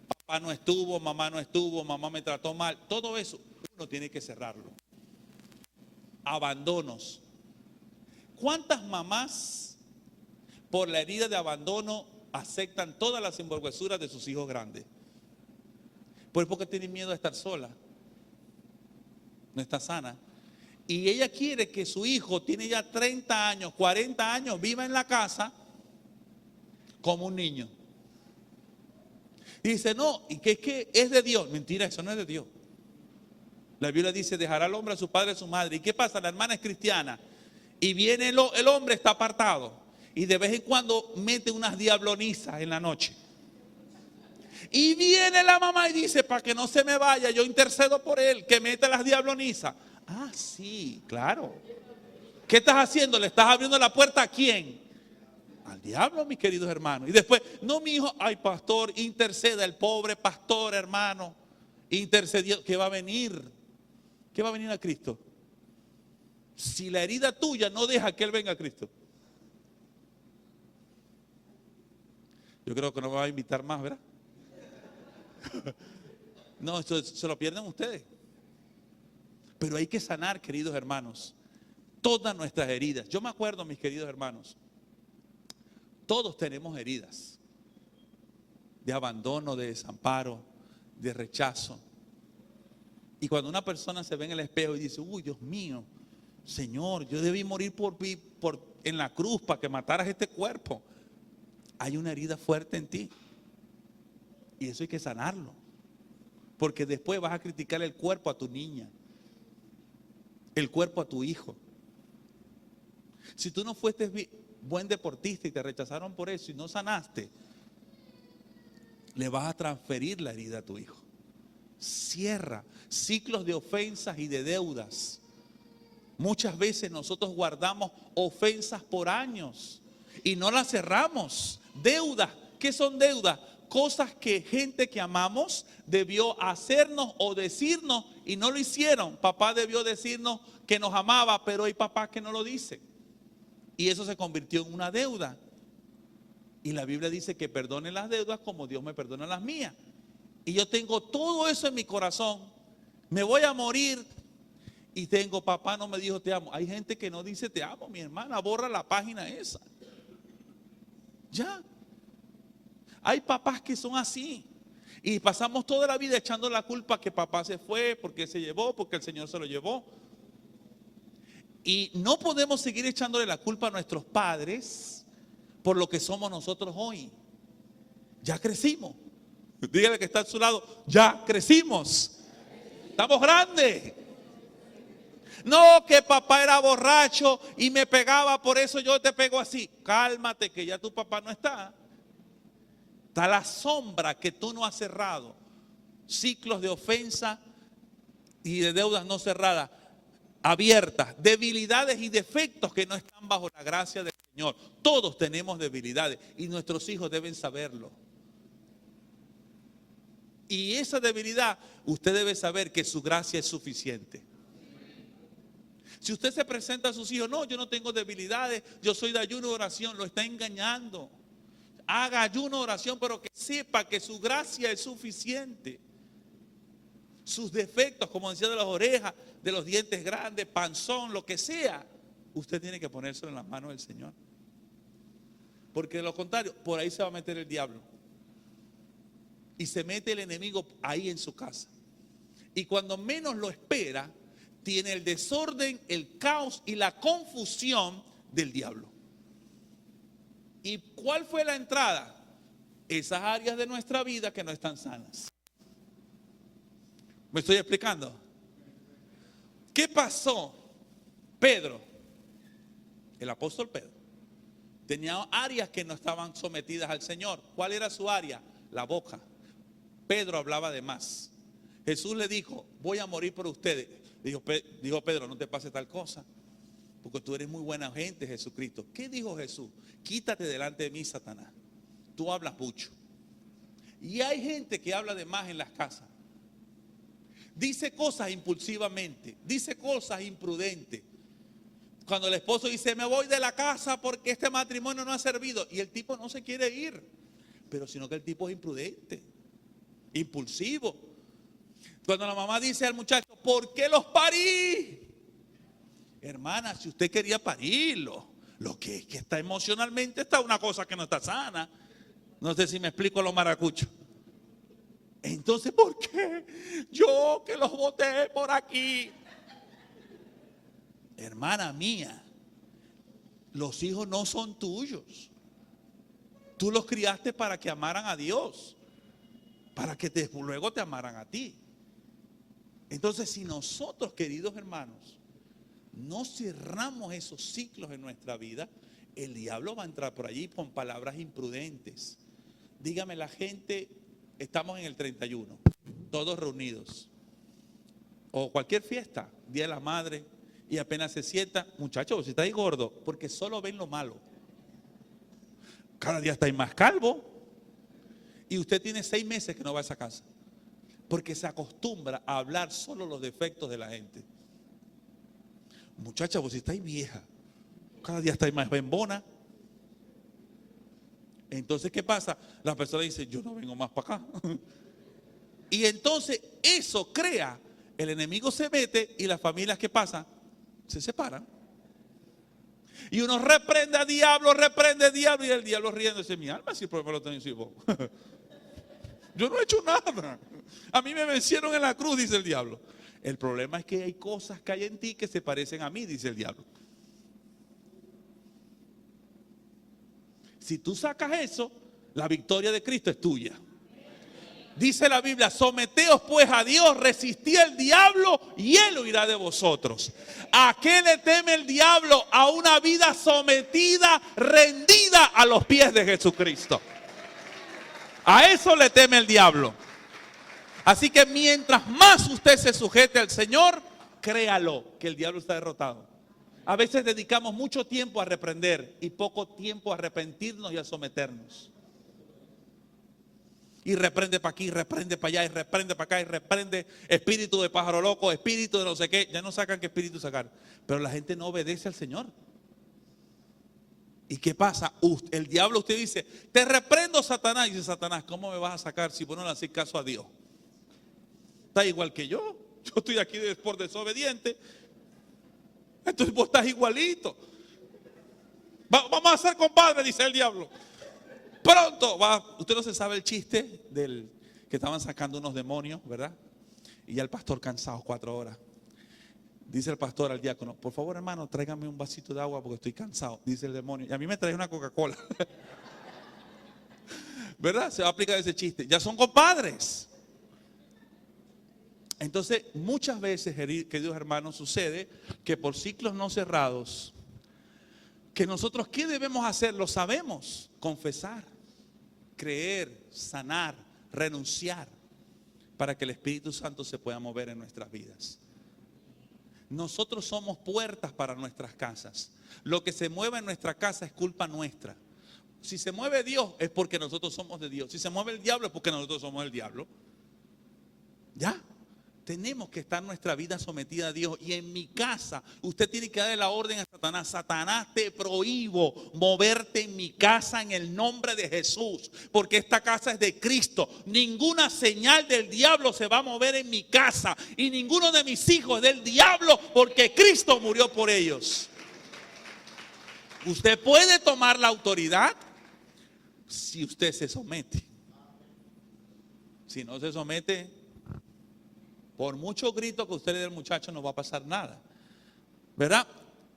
Papá no estuvo, mamá me trató mal. Todo eso uno tiene que cerrarlo. Abandonos. ¿Cuántas mamás por la herida de abandono aceptan todas las sinvergüenzuras de sus hijos grandes? Pues porque tienen miedo a estar sola. No está sana. Y ella quiere que su hijo tiene ya 30 años, 40 años, viva en la casa como un niño. Y dice, no, y que es de Dios. Mentira, eso no es de Dios. La Biblia dice, dejará al hombre a su padre y a su madre. ¿Y qué pasa? La hermana es cristiana. Y viene el hombre, está apartado. Y de vez en cuando mete unas diablonizas en la noche. Y viene la mamá y dice, para que no se me vaya, yo intercedo por él, que mete las diablonizas. Ah, sí, claro. ¿Qué estás haciendo? ¿Le estás abriendo la puerta a quién? Al diablo, mis queridos hermanos. Y después, no, mi hijo, ay, pastor, interceda, el pobre pastor, hermano, intercedió. ¿Qué va a venir? ¿Qué va a venir a Cristo? Si la herida tuya no deja que Él venga a Cristo. Yo creo que no me va a invitar más, ¿verdad? No, esto se lo pierden ustedes. Pero hay que sanar, queridos hermanos, todas nuestras heridas. Yo me acuerdo, mis queridos hermanos, todos tenemos heridas de abandono, de desamparo, de rechazo. Y cuando una persona se ve en el espejo y dice, uy, Dios mío, Señor, yo debí morir en la cruz para que mataras este cuerpo. Hay una herida fuerte en ti. Y eso hay que sanarlo. Porque después vas a criticar el cuerpo a tu niña, el cuerpo a tu hijo. Si tú no fuiste buen deportista y te rechazaron por eso y no sanaste, le vas a transferir la herida a tu hijo. Cierra ciclos de ofensas y de deudas. Muchas veces nosotros guardamos ofensas por años y no las cerramos. Deudas, ¿qué son deudas? Cosas que gente que amamos debió hacernos o decirnos y no lo hicieron. Papá debió decirnos que nos amaba, pero hay papás que no lo dicen. Y eso se convirtió en una deuda. Y la Biblia dice que perdone las deudas como Dios me perdona las mías. Y yo tengo todo eso en mi corazón. Me voy a morir y tengo, papá no me dijo te amo. Hay gente que no dice te amo, mi hermana, borra la página esa. Ya. Hay papás que son así. Y pasamos toda la vida echando la culpa que papá se fue, porque se llevó, porque el Señor se lo llevó. Y no podemos seguir echándole la culpa a nuestros padres por lo que somos nosotros hoy. Ya crecimos. Dígale que está a su lado, ya crecimos. Estamos grandes. No, que papá era borracho y me pegaba, por eso yo te pego así. Cálmate, que ya tu papá no está. Está la sombra que tú no has cerrado. Ciclos de ofensa y de deudas no cerradas, abiertas. Debilidades y defectos que no están bajo la gracia del Señor. Todos tenemos debilidades y nuestros hijos deben saberlo. Y esa debilidad, usted debe saber que su gracia es suficiente. Si usted se presenta a sus hijos, no, yo no tengo debilidades, yo soy de ayuno y oración, lo está engañando. Haga ayuno, oración, pero que sepa que su gracia es suficiente. sus defectos, como decía, de las orejas, de los dientes grandes, panzón, lo que sea, usted tiene que ponérselo en las manos del Señor. Porque de lo contrario, por ahí se va a meter el diablo. Y se mete el enemigo ahí en su casa. Y cuando menos lo espera, tiene el desorden, el caos y la confusión del diablo. ¿Y cuál fue la entrada? Esas áreas de nuestra vida que no están sanas. ¿Me estoy explicando? ¿Qué pasó? Pedro, el apóstol Pedro, tenía áreas que no estaban sometidas al Señor. ¿Cuál era su área? La boca. Pedro hablaba de más. Jesús le dijo, voy a morir por ustedes. Dijo Pedro, no te pase tal cosa, porque tú eres muy buena gente, Jesucristo. ¿Qué dijo Jesús? Quítate delante de mí, Satanás. Tú hablas mucho. Y hay gente que habla de más en las casas. Dice cosas impulsivamente, dice cosas imprudentes. Cuando el esposo dice, me voy de la casa porque este matrimonio no ha servido, y el tipo no se quiere ir, pero sino que el tipo es imprudente, impulsivo. Cuando la mamá dice al muchacho, ¿por qué los parí? Hermana, si usted quería parirlo, lo que es que está emocionalmente está una cosa que no está sana. No sé si me explico los maracuchos. Entonces, ¿por qué? Yo que los boté por aquí. Hermana mía, los hijos no son tuyos. Tú los criaste para que amaran a Dios, para que luego te amaran a ti. Entonces, si nosotros, queridos hermanos, no cerramos esos ciclos en nuestra vida, el diablo va a entrar por allí con palabras imprudentes. Dígame, la gente, estamos en el 31, todos reunidos, o cualquier fiesta, Día de la Madre, y apenas se sienta, muchachos, si estáis gordo, porque solo ven lo malo. Cada día estáis más calvo, y usted tiene 6 meses que no va a esa casa, porque se acostumbra a hablar solo los defectos de la gente. Muchacha, vos si estáis vieja, cada día estáis más bembona. Entonces, ¿qué pasa? La persona dice, yo no vengo más para acá. Y entonces eso crea, el enemigo se mete y las familias, ¿qué pasa? Se separan. Y uno reprende a diablo, y el diablo riéndose, mi alma, si el problema lo tenéis vos. Yo no he hecho nada. A mí me vencieron en la cruz, dice el diablo. El problema es que hay cosas que hay en ti que se parecen a mí, dice el diablo. Si tú sacas eso, la victoria de Cristo es tuya. Dice la Biblia, someteos pues a Dios, resistid al diablo y él huirá de vosotros. ¿A qué le teme el diablo? A una vida sometida, rendida a los pies de Jesucristo. A eso le teme el diablo. Así que mientras más usted se sujete al Señor, créalo que el diablo está derrotado. A veces dedicamos mucho tiempo a reprender y poco tiempo a arrepentirnos y a someternos. Y reprende para aquí, reprende para allá, y reprende para acá, y reprende espíritu de pájaro loco, espíritu de no sé qué. Ya no sacan qué espíritu sacar. Pero la gente no obedece al Señor. ¿Y qué pasa? El diablo, usted dice, te reprendo, Satanás. Y dice Satanás, ¿cómo me vas a sacar si vos no le haces caso a Dios? Está igual que yo. Yo estoy aquí por desobediente. Entonces vos estás igualito. Vamos a ser compadres, dice el diablo. Pronto va. Usted no se sabe el chiste del que estaban sacando unos demonios, ¿verdad? Y ya el pastor cansado 4 horas. Dice el pastor al diácono, por favor hermano, tráigame un vasito de agua porque estoy cansado. Dice el demonio, y a mí me trae una Coca-Cola. ¿Verdad? Se va a aplicar ese chiste. Ya son compadres. Entonces, muchas veces, queridos hermanos, sucede que por ciclos no cerrados, que nosotros, ¿qué debemos hacer? Lo sabemos, confesar, creer, sanar, renunciar, para que el Espíritu Santo se pueda mover en nuestras vidas. Nosotros somos puertas para nuestras casas. Lo que se mueve en nuestra casa es culpa nuestra. Si se mueve Dios es porque nosotros somos de Dios. Si se mueve el diablo es porque nosotros somos el diablo. ¿Ya? tenemos que estar nuestra vida sometida a Dios. Y en mi casa, usted tiene que darle la orden a Satanás. Satanás, te prohíbo moverte en mi casa en el nombre de Jesús. Porque esta casa es de Cristo. Ninguna señal del diablo se va a mover en mi casa. Y ninguno de mis hijos es del diablo, porque Cristo murió por ellos. Usted puede tomar la autoridad si usted se somete. Si no se somete, por mucho grito que usted le dé al muchacho, no va a pasar nada. ¿Verdad?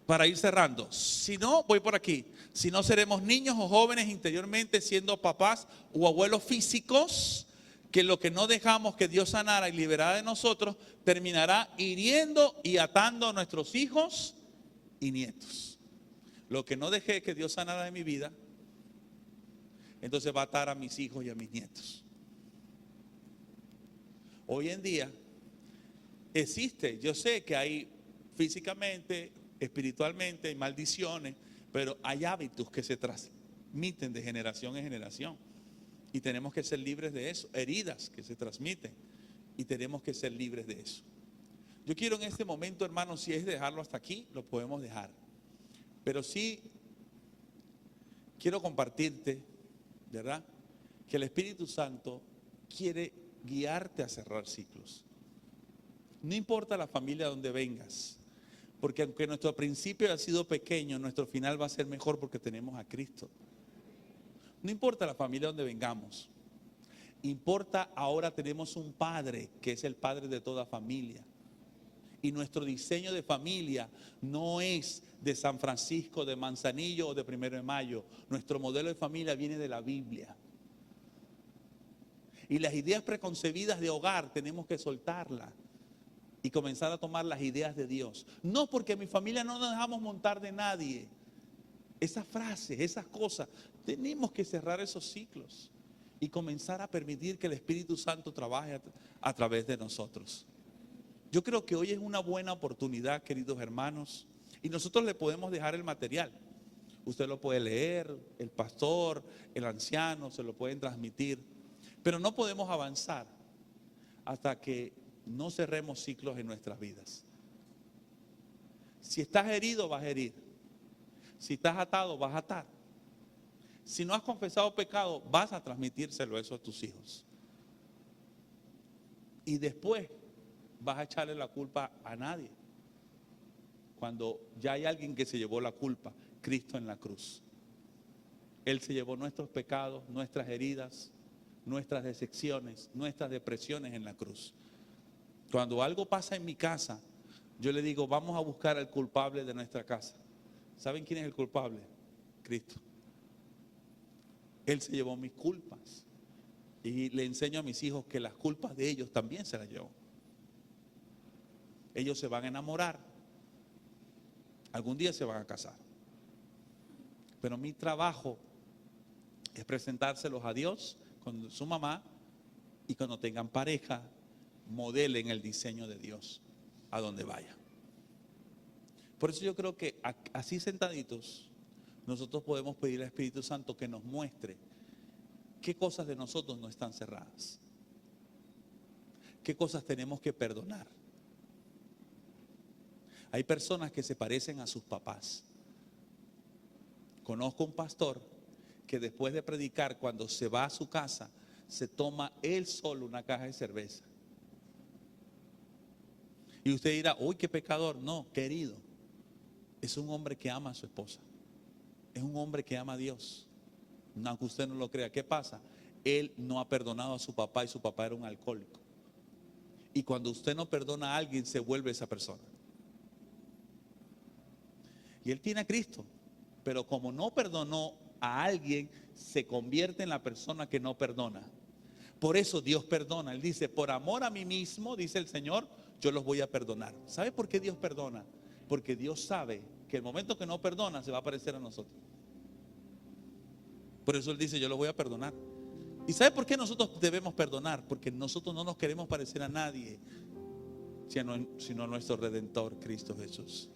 Para ir cerrando. Si no, voy por aquí. Si no, seremos niños o jóvenes interiormente siendo papás o abuelos físicos, que lo que no dejamos que Dios sanara y liberara de nosotros, terminará hiriendo y atando a nuestros hijos y nietos. Lo que no dejé que Dios sanara de mi vida, entonces va a atar a mis hijos y a mis nietos. Hoy en día existe, yo sé que hay físicamente, espiritualmente, hay maldiciones, pero hay hábitos que se transmiten de generación en generación. Y tenemos que ser libres de eso, heridas que se transmiten. Y tenemos que ser libres de eso. Yo quiero en este momento, hermanos, si es dejarlo hasta aquí, lo podemos dejar. Pero sí quiero compartirte, ¿verdad? Que el Espíritu Santo quiere guiarte a cerrar ciclos. No importa la familia donde vengas, porque aunque nuestro principio ha sido pequeño, nuestro final va a ser mejor porque tenemos a Cristo. No importa la familia donde vengamos, importa ahora tenemos un Padre que es el Padre de toda familia. Y nuestro diseño de familia no es de San Francisco, de Manzanillo o de 1 de Mayo. Nuestro modelo de familia viene de la Biblia. Y las ideas preconcebidas de hogar tenemos que soltarlas y comenzar a tomar las ideas de Dios. No porque en mi familia no nos dejamos montar de nadie. Esas frases, esas cosas, tenemos que cerrar esos ciclos y comenzar a permitir que el Espíritu Santo trabaje a través de nosotros. Yo creo que hoy es una buena oportunidad, queridos hermanos, y nosotros le podemos dejar el material. Usted lo puede leer, el pastor, el anciano, se lo pueden transmitir, pero no podemos avanzar hasta que no cerremos ciclos en nuestras vidas. Si estás herido, vas a herir. Si estás atado, vas a atar. Si no has confesado pecado, vas a transmitírselo eso a tus hijos. Y después vas a echarle la culpa a nadie. Cuando ya hay alguien que se llevó la culpa, Cristo en la cruz. Él se llevó nuestros pecados, nuestras heridas, nuestras decepciones, nuestras depresiones en la cruz. Cuando algo pasa en mi casa, yo le digo, vamos a buscar al culpable de nuestra casa. ¿Saben quién es el culpable? Cristo. Él se llevó mis culpas. Y le enseño a mis hijos que las culpas de ellos también se las llevó. Ellos se van a enamorar. Algún día se van a casar. Pero mi trabajo es presentárselos a Dios con su mamá, y cuando tengan pareja, modelen el diseño de Dios a donde vayan. Por eso yo creo que así sentaditos, nosotros podemos pedir al Espíritu Santo que nos muestre qué cosas de nosotros no están cerradas, qué cosas tenemos que perdonar. Hay personas que se parecen a sus papás. Conozco un pastor que después de predicar, cuando se va a su casa, se toma él solo una caja de cerveza. Y usted dirá, uy, qué pecador. No, querido, es un hombre que ama a su esposa. Es un hombre que ama a Dios. Aunque usted no lo crea. ¿Qué pasa? Él no ha perdonado a su papá y su papá era un alcohólico. Y cuando usted no perdona a alguien, se vuelve esa persona. Y él tiene a Cristo, pero como no perdonó a alguien, se convierte en la persona que no perdona. Por eso Dios perdona. Él dice, por amor a mí mismo, dice el Señor, yo los voy a perdonar. ¿Sabe por qué Dios perdona? Porque Dios sabe que el momento que no perdona se va a parecer a nosotros. Por eso Él dice, yo los voy a perdonar. ¿Y sabe por qué nosotros debemos perdonar? Porque nosotros no nos queremos parecer a nadie, sino a nuestro Redentor, Cristo Jesús.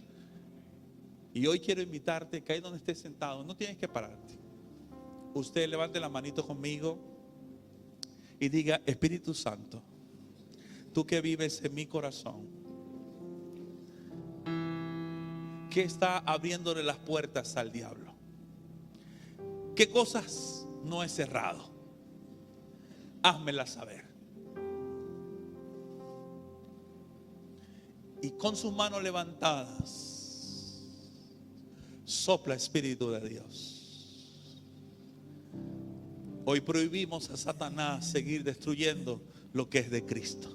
Y hoy quiero invitarte, que ahí donde estés sentado, no tienes que pararte. Usted levante la manito conmigo y diga, Espíritu Santo, tú que vives en mi corazón, ¿qué está abriéndole las puertas al diablo? ¿Qué cosas no he cerrado? Házmela saber. Y con sus manos levantadas, sopla Espíritu de Dios. Hoy prohibimos a Satanás seguir destruyendo lo que es de Cristo.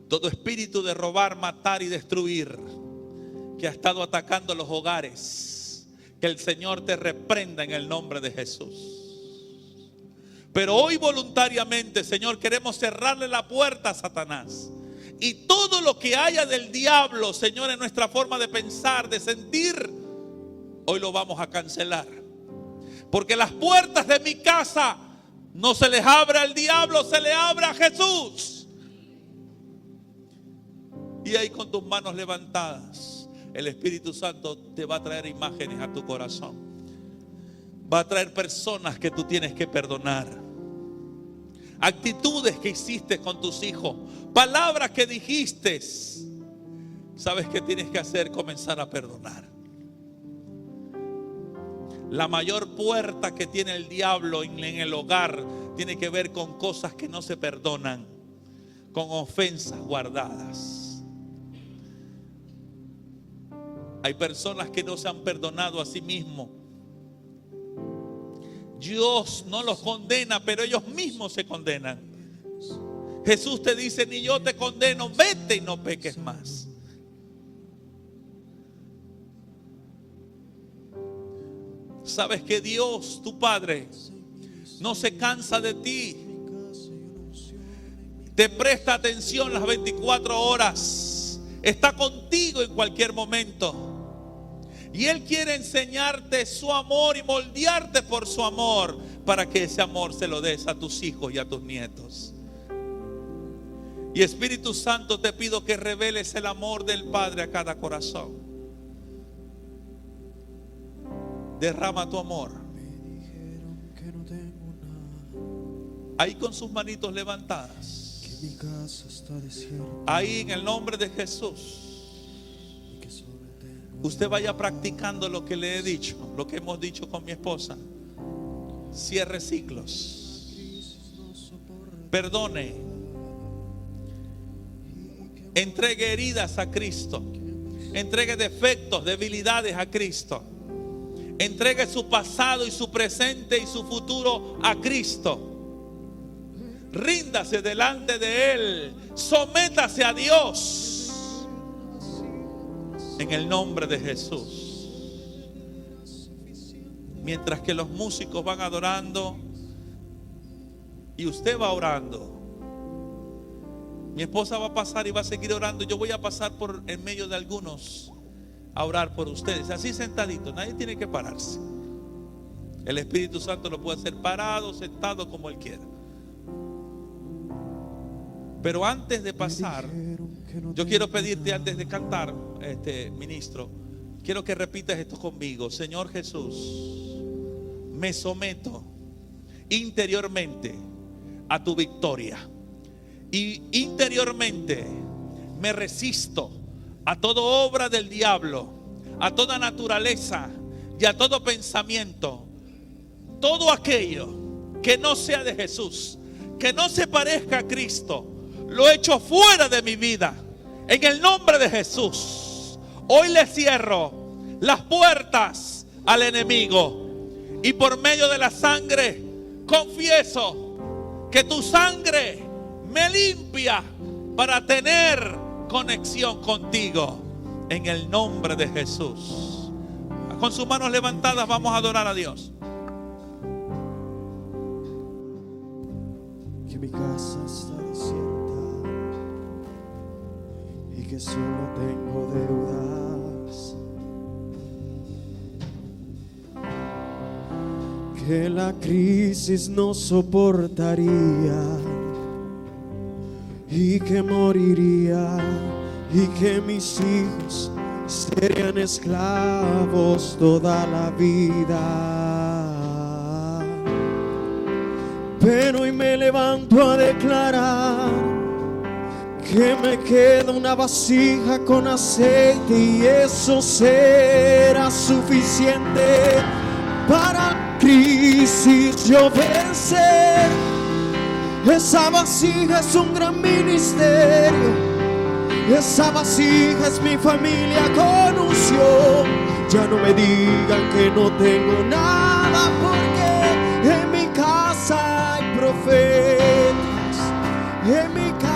Todo espíritu de robar, matar y destruir que ha estado atacando los hogares, que el Señor te reprenda en el nombre de Jesús. Pero hoy voluntariamente, Señor, queremos cerrarle la puerta a Satanás. Y todo lo que haya del diablo, Señor, en nuestra forma de pensar, de sentir, hoy lo vamos a cancelar. Porque las puertas de mi casa no se les abre al diablo, se le abre a Jesús. Y ahí con tus manos levantadas, el Espíritu Santo te va a traer imágenes a tu corazón. Va a traer personas que tú tienes que perdonar. Actitudes que hiciste con tus hijos. Palabras que dijiste. ¿Sabes qué tienes que hacer? Comenzar a perdonar. La mayor puerta que tiene el diablo en el hogar tiene que ver con cosas que no se perdonan, con ofensas guardadas. Hay personas que no se han perdonado a sí mismos. Dios no los condena, pero ellos mismos se condenan. Jesús te dice: ni yo te condeno, vete y no peques más. Sabes que Dios, tu Padre, no se cansa de ti. Te presta atención las 24 horas. Está contigo en cualquier momento. Y Él quiere enseñarte su amor y moldearte por su amor, para que ese amor se lo des a tus hijos y a tus nietos. Y Espíritu Santo, te pido que reveles el amor del Padre a cada corazón. Derrama tu amor. Ahí con sus manitos levantadas. Ahí en el nombre de Jesús. Usted vaya practicando lo que le he dicho, lo que hemos dicho con mi esposa. Cierre ciclos. Perdone. Entregue heridas a Cristo. Entregue defectos, debilidades a Cristo. Entregue su pasado y su presente y su futuro a Cristo. Ríndase delante de Él. Sométase a Dios. En el nombre de Jesús. Mientras que los músicos van adorando y usted va orando, mi esposa va a pasar y va a seguir orando. Yo voy a pasar por en medio de algunos a orar por ustedes, así sentadito. Nadie tiene que pararse. El Espíritu Santo lo puede hacer parado, sentado, como Él quiera. Pero antes de pasar, yo quiero pedirte, antes de cantar, ministro, quiero que repitas esto conmigo. Señor Jesús, me someto interiormente a tu victoria. Y interiormente me resisto a toda obra del diablo, a toda naturaleza y a todo pensamiento. Todo aquello que no sea de Jesús, que no se parezca a Cristo, lo echo fuera de mi vida. En el nombre de Jesús, hoy le cierro las puertas al enemigo. Y por medio de la sangre, confieso que tu sangre me limpia para tener conexión contigo. En el nombre de Jesús. Con sus manos levantadas vamos a adorar a Dios. Que mi casa está desierta y que solo tengo deudas, que la crisis no soportaría y que moriría, y que mis hijos serían esclavos toda la vida. Pero hoy me levanto a declarar que me queda una vasija con aceite y eso será suficiente para la crisis yo vencer. Esa vasija es un gran ministerio, esa vasija es mi familia con unción. Ya no me digan que no tengo nada, porque en mi casa hay profetas, en mi casa